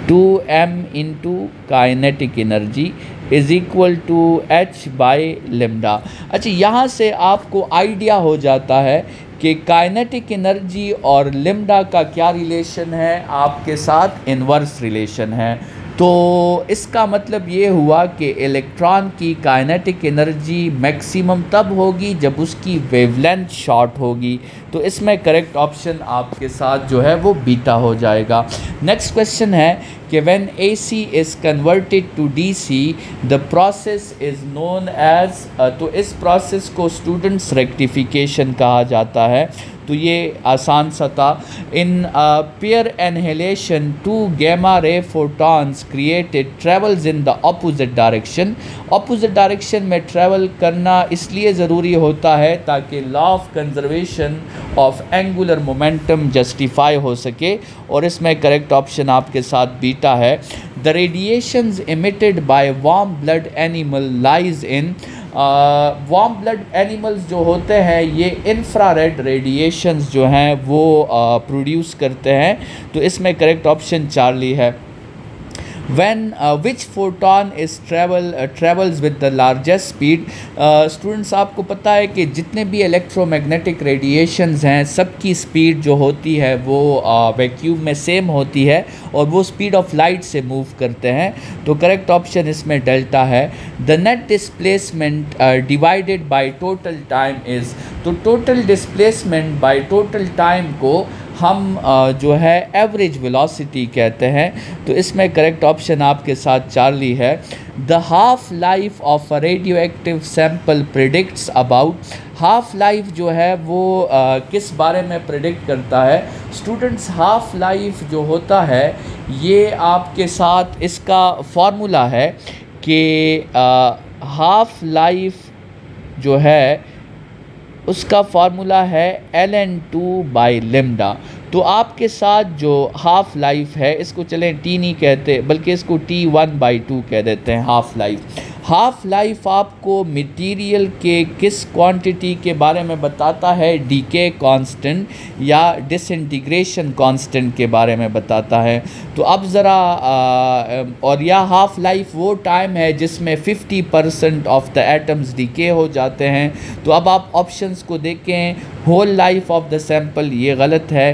2m into kinetic energy is equal to h by lambda. अच्छा, यहाँ से आपको आइडिया हो जाता है कि काइनेटिक एनर्जी और लिम्डा का क्या रिलेशन है, आपके साथ इन्वर्स रिलेशन है। तो इसका मतलब ये हुआ कि इलेक्ट्रॉन की काइनेटिक एनर्जी मैक्सिमम तब होगी जब उसकी वेवलेंथ शॉर्ट होगी। तो इसमें करेक्ट ऑप्शन आपके साथ जो है वो बीटा हो जाएगा। नेक्स्ट क्वेश्चन है कि when AC is converted to DC the process is known as, तो इस प्रोसेस को स्टूडेंट्स रेक्टिफिकेशन कहा जाता है। तो ये आसान सा था। In pair annihilation 2 gamma ray photons created travels in the opposite direction। Opposite direction में ट्रैवल करना इसलिए ज़रूरी होता है ताकि law of conservation of angular momentum justify हो सके, और इसमें करेक्ट ऑप्शन आपके साथ बीटा है। The radiations emitted by warm blood animal lies in, warm blood animals जो होते हैं ये इंफ्रारेड रेडिएशंस जो हैं वो प्रोड्यूस करते हैं। तो इसमें करेक्ट ऑप्शन चार्ली है। When which photon is travels with the largest speed। Students आपको पता है कि जितने भी इलेक्ट्रोमैग्नेटिक रेडिएशंस हैं सबकी स्पीड जो होती है वो वैक्यूम में सेम होती है और वो स्पीड ऑफ लाइट से मूव करते हैं। तो करेक्ट ऑप्शन इसमें डेल्टा है। The net displacement divided by total time is, तो total displacement by total time को हम जो है एवरेज वेलोसिटी कहते हैं। तो इसमें करेक्ट ऑप्शन आपके साथ चार्ली है। The half life of a radio active sample predicts about, half life जो है वो किस बारे में प्रिडिक्ट करता है। स्टूडेंट्स हाफ लाइफ जो होता है ये आपके साथ इसका फार्मूला है कि हाफ लाइफ जो है उसका फार्मूला है ln2/λ। तो आपके साथ जो हाफ लाइफ है इसको चलें टी नहीं कहते बल्कि इसको T1/2 कह देते हैं हाफ लाइफ। हाफ लाइफ आपको मटेरियल के किस क्वांटिटी के बारे में बताता है, डीके कांस्टेंट या डिसइंटीग्रेशन कांस्टेंट के बारे में बताता है। तो अब ज़रा और या हाफ लाइफ वो टाइम है जिसमें 50% ऑफ द एटम्स डीके हो जाते हैं। तो अब आप ऑप्शंस को देखें, whole life of the sample ये गलत है।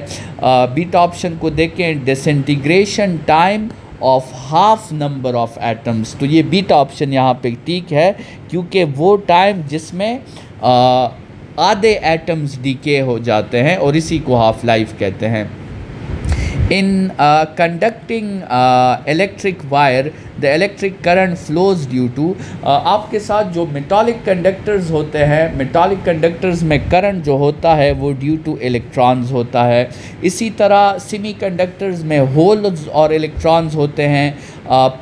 बीटा ऑप्शन को देखें, disintegration time of half number of atoms, तो ये बीटा ऑप्शन यहाँ पे ठीक है क्योंकि वो टाइम जिसमें आधे एटम्स डीके हो जाते हैं और इसी को हाफ लाइफ कहते हैं। In conducting electric wire the electric current flows due to, आपके साथ जो मेटालिक कंडक्टर्स होते हैं, मेटालिक कंडक्टर्स में करंट जो होता है वो ड्यू टू इलेक्ट्रॉन्स होता है। इसी तरह सेमी कंडक्टर्स में होल्स और इलेक्ट्रॉन्स होते हैं।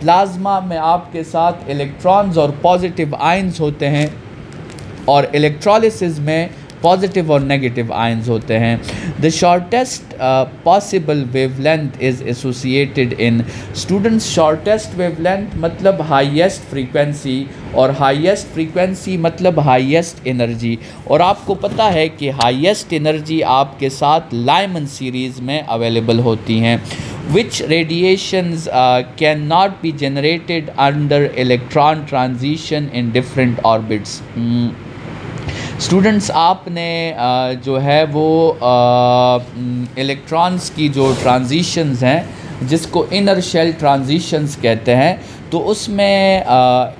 प्लाज्मा में आपके साथ इलेक्ट्रॉन्स और पॉजिटिव आयंस होते हैं और इलेक्ट्रोलिसिस में पॉजिटिव और नेगेटिव आयंस होते हैं। The shortest possible wavelength is associated in, students shortest wavelength मतलब हाईएस्ट फ्रीक्वेंसी और हाईएस्ट फ्रीक्वेंसी मतलब हाईएस्ट एनर्जी। और आपको पता है कि हाईएस्ट एनर्जी आपके साथ लाइमन सीरीज़ में अवेलेबल होती हैं। Which radiations cannot be generated under electron transition in different orbits। Students आपने जो है वो इलेक्ट्रॉन्स की जो ट्रांजिशंस हैं जिसको इनर शेल ट्रांजिशंस कहते हैं, तो उसमें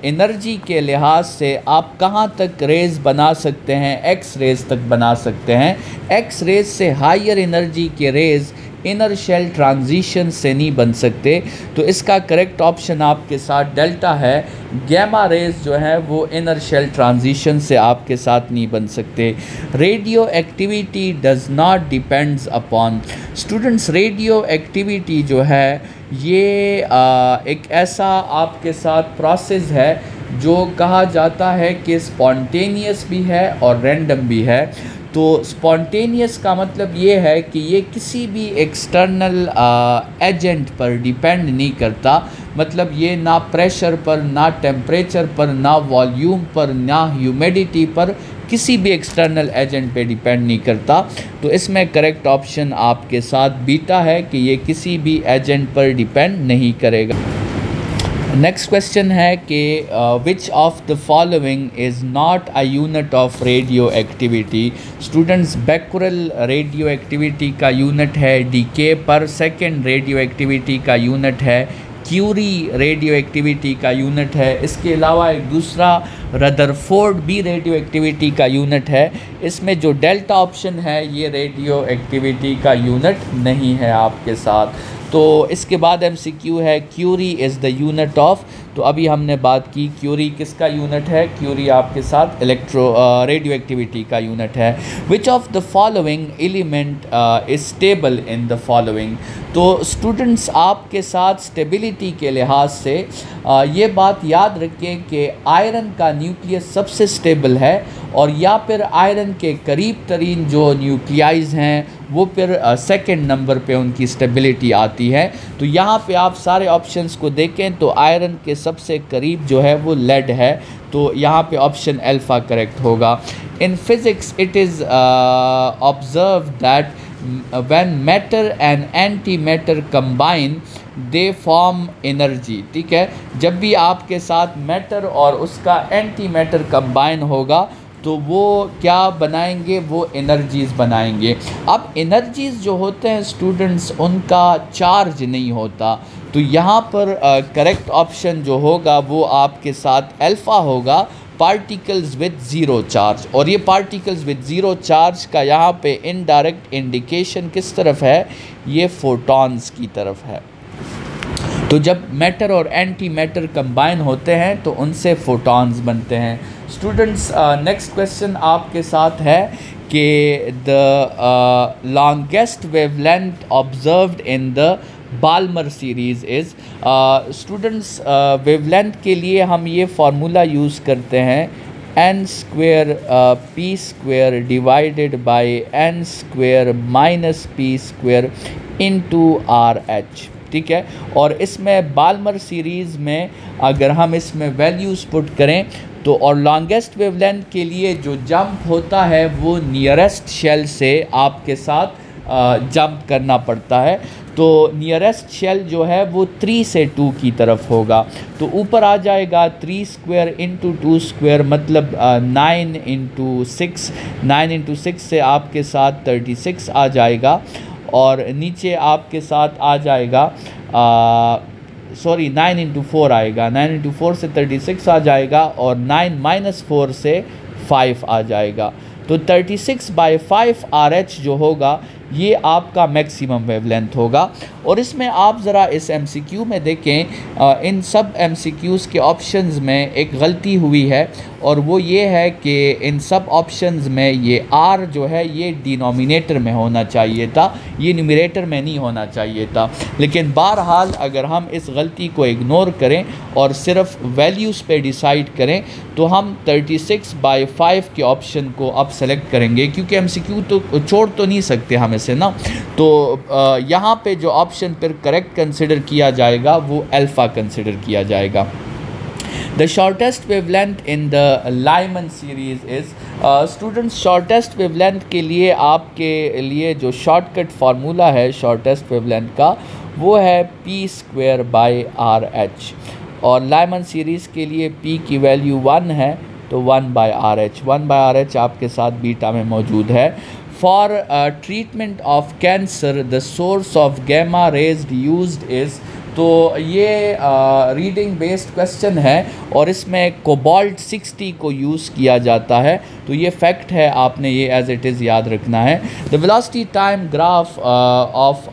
एनर्जी के लिहाज से आप कहाँ तक रेज़ बना सकते हैं, एक्स रेज़ तक बना सकते हैं। एक्स रेज़ से हायर एनर्जी के रेज़ इनर शेल ट्रांजिशन से नहीं बन सकते। तो इसका करेक्ट ऑप्शन आपके साथ डेल्टा है। गैमा रेज जो है वो इनर शेल ट्रांजिशन से आपके साथ नहीं बन सकते। Radio activity does not depends upon, students radio activity जो है ये एक ऐसा आपके साथ प्रोसेस है जो कहा जाता है कि स्पॉन्टेनियस भी है और रैंडम भी है। तो स्पॉन्टेनियस का मतलब ये है कि ये किसी भी एक्सटर्नल एजेंट पर डिपेंड नहीं करता, मतलब ये ना प्रेशर पर, ना टेम्परेचर पर, ना वॉल्यूम पर, ना ह्यूमिडिटी पर, किसी भी एक्सटर्नल एजेंट पे डिपेंड नहीं करता। तो इसमें करेक्ट ऑप्शन आपके साथ बीटा है कि ये किसी भी एजेंट पर डिपेंड नहीं करेगा। नेक्स्ट क्वेश्चन है कि which of the following is not a unit of radio activity. Students Becquerel radio activity का यूनिट है डीके पर सेकेंड, रेडियो एक्टिविटी का यूनिट है क्यूरी रेडियो एक्टिविटी का यूनिट है। इसके अलावा एक दूसरा रदरफोर्ड भी रेडियो एक्टिविटी का यूनिट है। इसमें जो डेल्टा ऑप्शन है ये रेडियो एक्टिविटी का यूनिट नहीं है आपके साथ। तो इसके बाद MCQ है curie is the unit of. तो अभी हमने बात की क्यूरी किसका यूनिट है, क्यूरी आपके साथ रेडियो एक्टिविटी का यूनिट है। Which of the following element is stable in the following. तो स्टूडेंट्स आपके साथ स्टेबिलिटी के लिहाज से ये बात याद रखें कि आयरन का न्यूक्लियस सबसे स्टेबल है, और या फिर आयरन के करीब तरीन जो न्यूक्लियाइज हैं वो फिर सेकंड नंबर पे उनकी स्टेबिलिटी आती है। तो यहाँ पे आप सारे ऑप्शंस को देखें तो आयरन के सबसे करीब जो है वो लेड है, तो यहाँ पे ऑप्शन अल्फ़ा करेक्ट होगा। In physics it is observe that when matter and antimatter combine they form energy। ठीक है, जब भी आपके साथ मैटर और उसका एंटी मैटर कंबाइन होगा तो वो क्या बनाएंगे, वो एनर्जीज़ बनाएंगे। अब एनर्जीज़ जो होते हैं स्टूडेंट्स उनका चार्ज नहीं होता, तो यहाँ पर करेक्ट ऑप्शन जो होगा वो आपके साथ अल्फ़ा होगा, पार्टिकल्स विद ज़ीरो चार्ज। और ये पार्टिकल्स विद ज़ीरो चार्ज का यहाँ पे इनडायरेक्ट इंडिकेशन किस तरफ है, ये फोटॉन्स की तरफ है। तो जब मैटर और एंटी मैटर कंबाइन होते हैं तो उनसे फोटॉन्स बनते हैं। स्टूडेंट्स नेक्स्ट क्वेश्चन आपके साथ है कि the longest wavelength observed in the Balmer series is. Students wavelength के लिए हम ये फार्मूला यूज़ करते हैं n square p square divided by n square minus p square into RH। ठीक है, और इसमें बाल्मर सीरीज़ में अगर हम इसमें वैल्यूज़ पुट करें तो और लॉन्गेस्ट वेवलेंथ के लिए जो जंप होता है वो नियरेस्ट शेल से आपके साथ जंप करना पड़ता है। तो नियरेस्ट शेल जो है वो 3 से 2 की तरफ होगा, तो ऊपर आ जाएगा 3 स्क्वेयर इंटू 2 स्क्वेयर मतलब 9 इंटू 6, 9 इंटू 6 से आपके साथ 36 आ जाएगा, और नीचे आपके साथ आ जाएगा 9 इंटू 4 आएगा, 9 इंटू 4 से 36 आ जाएगा, और 9 माइनस 4 से 5 आ जाएगा। तो 36/5 RH जो होगा ये आपका मैक्सिमम वेवलेंथ होगा। और इसमें आप ज़रा इस MCQ में देखें, इन सब MCQs के ऑप्शंस में एक गलती हुई है, और वो ये है कि इन सब ऑप्शंस में ये R जो है ये डिनोमिनेटर में होना चाहिए था, ये न्यूमरेटर में नहीं होना चाहिए था। लेकिन बहरहाल अगर हम इस गलती को इग्नोर करें और सिर्फ वैल्यूज़ पे डिसाइड करें तो हम 36/5 के ऑप्शन को अब सेलेक्ट करेंगे, क्योंकि MCQ तो छोड़ तो नहीं सकते हम इसे ना। तो यहाँ पे जो ऑप्शन पर करेक्ट कंसिडर किया जाएगा वो अल्फ़ा कंसिडर किया जाएगा। The shortest wavelength in the Lyman series is. Students shortest wavelength के लिए आपके लिए जो शॉर्टकट फार्मूला है शॉर्टेस्ट वेवलेंथ का वो है p स्क्वेयर बाय RH, और लाइमन सीरीज़ के लिए p की वैल्यू 1 है तो 1/RH, 1/RH आपके साथ बीटा में मौजूद है। For treatment of cancer the source of gamma rays used is. तो ये रीडिंग बेस्ड क्वेश्चन है और इसमें कोबाल्ट 60 को यूज़ किया जाता है, तो ये फैक्ट है, आपने ये एज इट इज़ याद रखना है। The velocity time graph of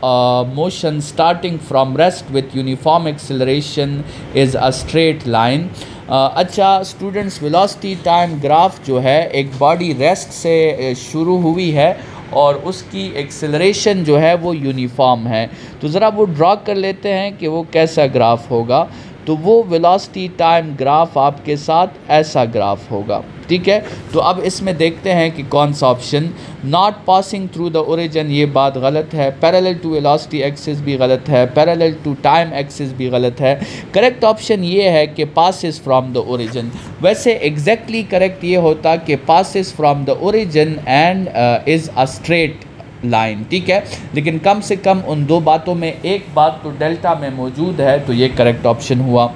motion starting from rest with uniform acceleration is a straight line. अच्छा स्टूडेंट्स, वेलोसिटी टाइम ग्राफ जो है एक बॉडी रेस्ट से शुरू हुई है और उसकी एक्सेलरेशन जो है वो यूनिफॉर्म है, तो ज़रा वो ड्रॉ कर लेते हैं कि वो कैसा ग्राफ होगा। तो वो वेलोसिटी टाइम ग्राफ आपके साथ ऐसा ग्राफ होगा। ठीक है, तो अब इसमें देखते हैं कि कौन सा option. Not passing through the origin, ये बात गलत है। पैरेलल टू वेलोसिटी एक्सिस भी गलत है, पैरेलल टू टाइम एक्सिस भी गलत है। करेक्ट ऑप्शन ये है कि पासिस फ्रॉम द ओरिजिन। वैसे एग्जैक्टली करेक्ट ये होता कि passes from the origin and is a straight line. ठीक है, लेकिन कम से कम उन दो बातों में एक बात तो डेल्टा में मौजूद है, तो ये करेक्ट ऑप्शन हुआ।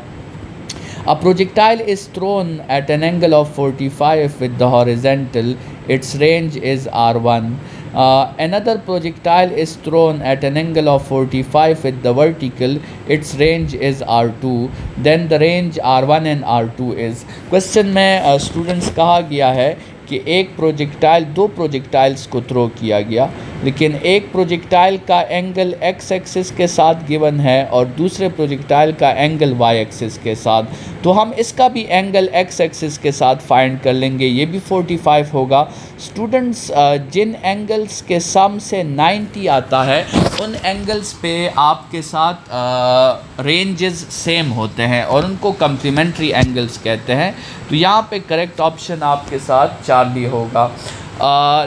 A projectile is thrown at an angle of 45 with the horizontal. Its range is R1. Another projectile is thrown at an angle of 45 with the vertical. Its range is R2. Then the range R1 and R2 is. Question में students कहा गया है कि एक projectile, दो projectiles को throw किया गया, लेकिन एक प्रोजेक्टाइल का एंगल एक्स एक्सिस के साथ गिवन है और दूसरे प्रोजेक्टाइल का एंगल वाई एक्सिस के साथ। तो हम इसका भी एंगल एक्स एक्सिस के साथ फाइंड कर लेंगे, ये भी 45 होगा। स्टूडेंट्स, जिन एंगल्स के सम से 90 आता है उन एंगल्स पे आपके साथ रेंजेस सेम होते हैं और उनको कम्प्लीमेंट्री एंगल्स कहते हैं। तो यहाँ पे करेक्ट ऑप्शन आपके साथ चार्ली होगा।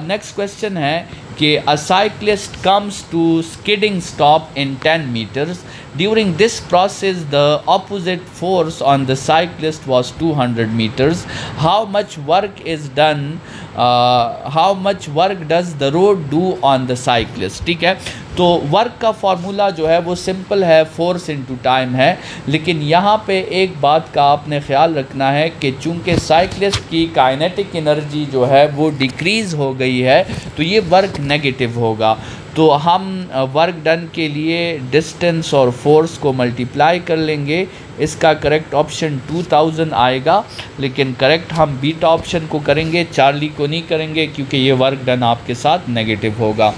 नेक्स्ट क्वेश्चन है कि a cyclist comes to skidding stop in 10 meters. During this process, the opposite force on the cyclist was 200 meters. How much work is done? How much work does the road do on the cyclist? ठीक है, तो work का formula जो है वो simple है, force into time है, लेकिन यहाँ पे एक बात का आपने ख्याल रखना है कि चूँकि साइक्लिस्ट की काइनेटिक एनर्जी जो है वो डिक्रीज़ हो गई है तो ये वर्क नेगेटिव होगा। तो हम वर्क डन के लिए डिस्टेंस और फोर्स को मल्टीप्लाई कर लेंगे। इसका करेक्ट ऑप्शन 2000 आएगा, लेकिन करेक्ट हम बीटा ऑप्शन को करेंगे, चार्ली को नहीं करेंगे क्योंकि ये वर्क डन आपके साथ नेगेटिव होगा।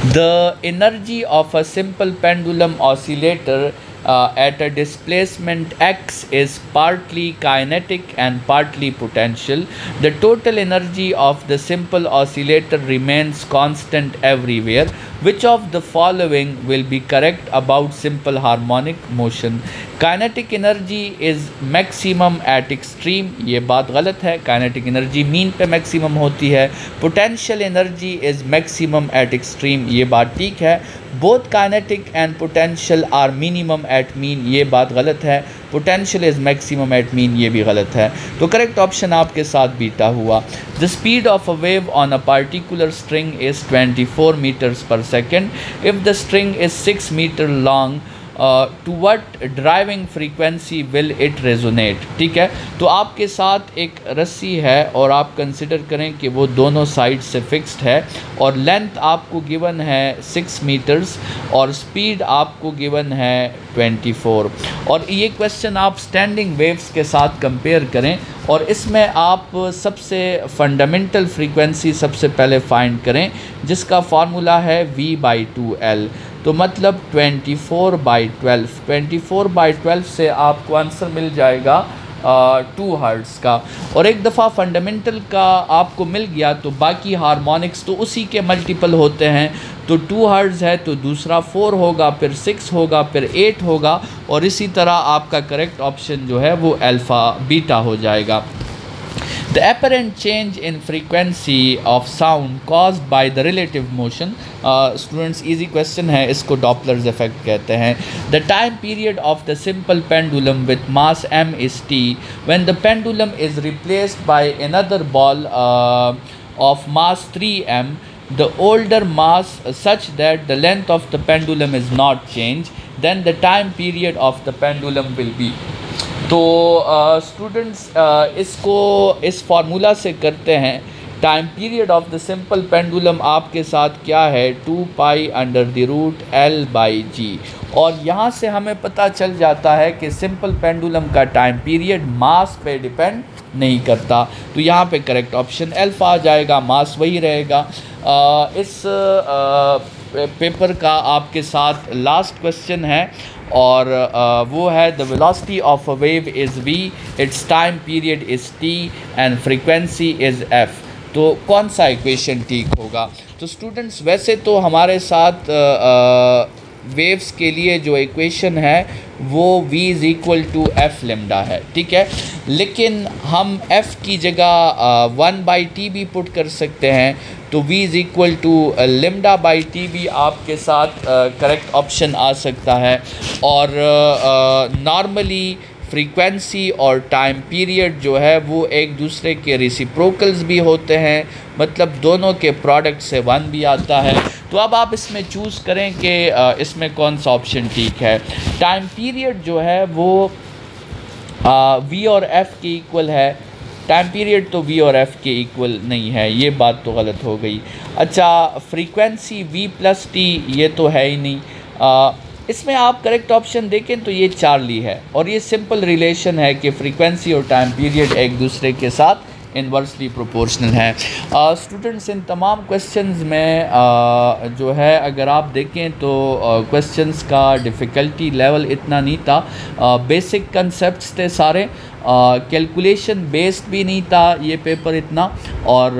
The energy of a simple pendulum oscillator at a displacement x is partly kinetic and partly potential. The total energy of the simple oscillator remains constant everywhere. Which of the following will be correct about simple harmonic motion? Kinetic energy is maximum at extreme, ये बात गलत है, kinetic energy mean पे maximum होती है। Potential energy is maximum at extreme, ये बात ठीक है। Both kinetic and potential are minimum at mean, ये बात गलत है। Potential is maximum at mean, ये भी गलत है। तो करेक्ट ऑप्शन आपके साथ बीटा हुआ। The speed of a wave on a particular string is 24 meters per second. If the string is 6 meters long, to what driving frequency will it resonate? ठीक है, तो आपके साथ एक रस्सी है और आप कंसिडर करें कि वो दोनों साइड से फिक्स्ड है और लेंथ आपको गिवन है 6 मीटर्स और स्पीड आपको गिवन है 24। और ये क्वेश्चन आप स्टैंडिंग वेव्स के साथ कंपेयर करें और इसमें आप सबसे फंडामेंटल फ्रीक्वेंसी सबसे पहले फाइंड करें जिसका फार्मूला है v/2l। तो मतलब 24/12, 24/12 से आपको आंसर मिल जाएगा 2 हर्ट्ज़ का। और एक दफ़ा फंडामेंटल का आपको मिल गया तो बाकी हार्मोनिक्स तो उसी के मल्टीपल होते हैं। तो 2 हर्ट्ज़ है तो दूसरा 4 होगा, फिर 6 होगा, फिर 8 होगा और इसी तरह आपका करेक्ट ऑप्शन जो है वो अल्फ़ा बीटा हो जाएगा। The apparent change in frequency of sound caused by the relative motion, students easy question है, इसको Doppler's effect कहते हैं। The time period of the simple pendulum with mass m is t. When the pendulum is replaced by another ball of mass 3m, the older mass such that the length of the pendulum is not changed, then the time period of the pendulum will be। तो students इसको इस formula से करते हैं। Time period of the simple pendulum आपके साथ क्या है 2π√L/g और यहाँ से हमें पता चल जाता है कि सिंपल पेंडुलम का टाइम पीरियड मास पे डिपेंड नहीं करता। तो यहाँ पे करेक्ट ऑप्शन अल्फ़ा आ जाएगा, मास वही रहेगा। इस पेपर का आपके साथ लास्ट क्वेश्चन है और वो है the velocity of a wave is v, it's time period is t and frequency is f। तो कौन सा इक्वेशन ठीक होगा? तो स्टूडेंट्स वैसे तो हमारे साथ वेव्स के लिए जो इक्वेशन है वो v = f लैम्डा है, ठीक है, लेकिन हम f की जगह 1/t भी पुट कर सकते हैं। तो v = λ/t भी आपके साथ करेक्ट ऑप्शन आ सकता है। और नॉर्मली फ्रीक्वेंसी और टाइम पीरियड जो है वो एक दूसरे के रेसिप्रोकल्स भी होते हैं, मतलब दोनों के प्रोडक्ट से 1 भी आता है। तो अब आप इसमें चूज़ करें कि इसमें कौन सा ऑप्शन ठीक है। टाइम पीरियड जो है वो v और f के इक्वल है टाइम पीरियड तो वी और एफ़ के इक्वल नहीं है, ये बात तो गलत हो गई। अच्छा, फ्रीक्वेंसी वी प्लस टी ये तो है ही नहीं। इसमें आप करेक्ट ऑप्शन देखें तो ये चार्ली है, और ये सिंपल रिलेशन है कि फ्रीक्वेंसी और टाइम पीरियड एक दूसरे के साथ इन्वर्सली प्रोपोर्शनल है। स्टूडेंट्स, इन तमाम क्वेश्चंस में जो है अगर आप देखें तो क्वेश्चंस का डिफ़िकल्टी लेवल इतना नहीं था। बेसिक कंसेप्ट्स थे सारे, कैलकुलेशन बेस्ड भी नहीं था ये पेपर इतना, और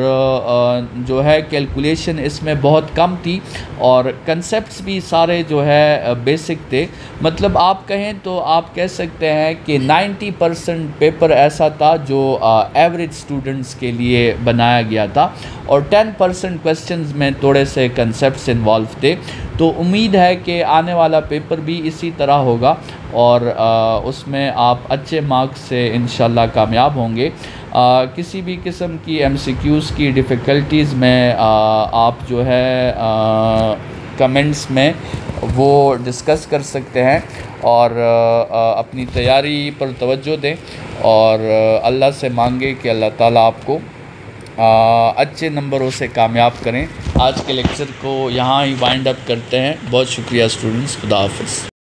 जो है कैलकुलेशन इसमें बहुत कम थी, और कंसेप्ट्स भी सारे जो है बेसिक थे। मतलब आप कहें तो आप कह सकते हैं कि 90% पेपर ऐसा था जो एवरेज स्टूडेंट्स के लिए बनाया गया था, और 10% क्वेश्चंस में थोड़े से कंसेप्ट्स इन्वॉल्व थे। तो उम्मीद है कि आने वाला पेपर भी इसी तरह होगा, और उसमें आप अच्छे मार्क्स से इंशाल्लाह कामयाब होंगे। किसी भी किस्म की MCQs की डिफ़िकल्टीज़ में आप जो है कमेंट्स में वो डिस्कस कर सकते हैं, और अपनी तैयारी पर तवज्जो दें, और अल्लाह से मांगे कि अल्लाह ताला आपको अच्छे नंबरों से कामयाब करें। आज के लेक्चर को यहाँ ही वाइंड अप करते हैं। बहुत शुक्रिया स्टूडेंट्स, खुदा हाफ़िज़।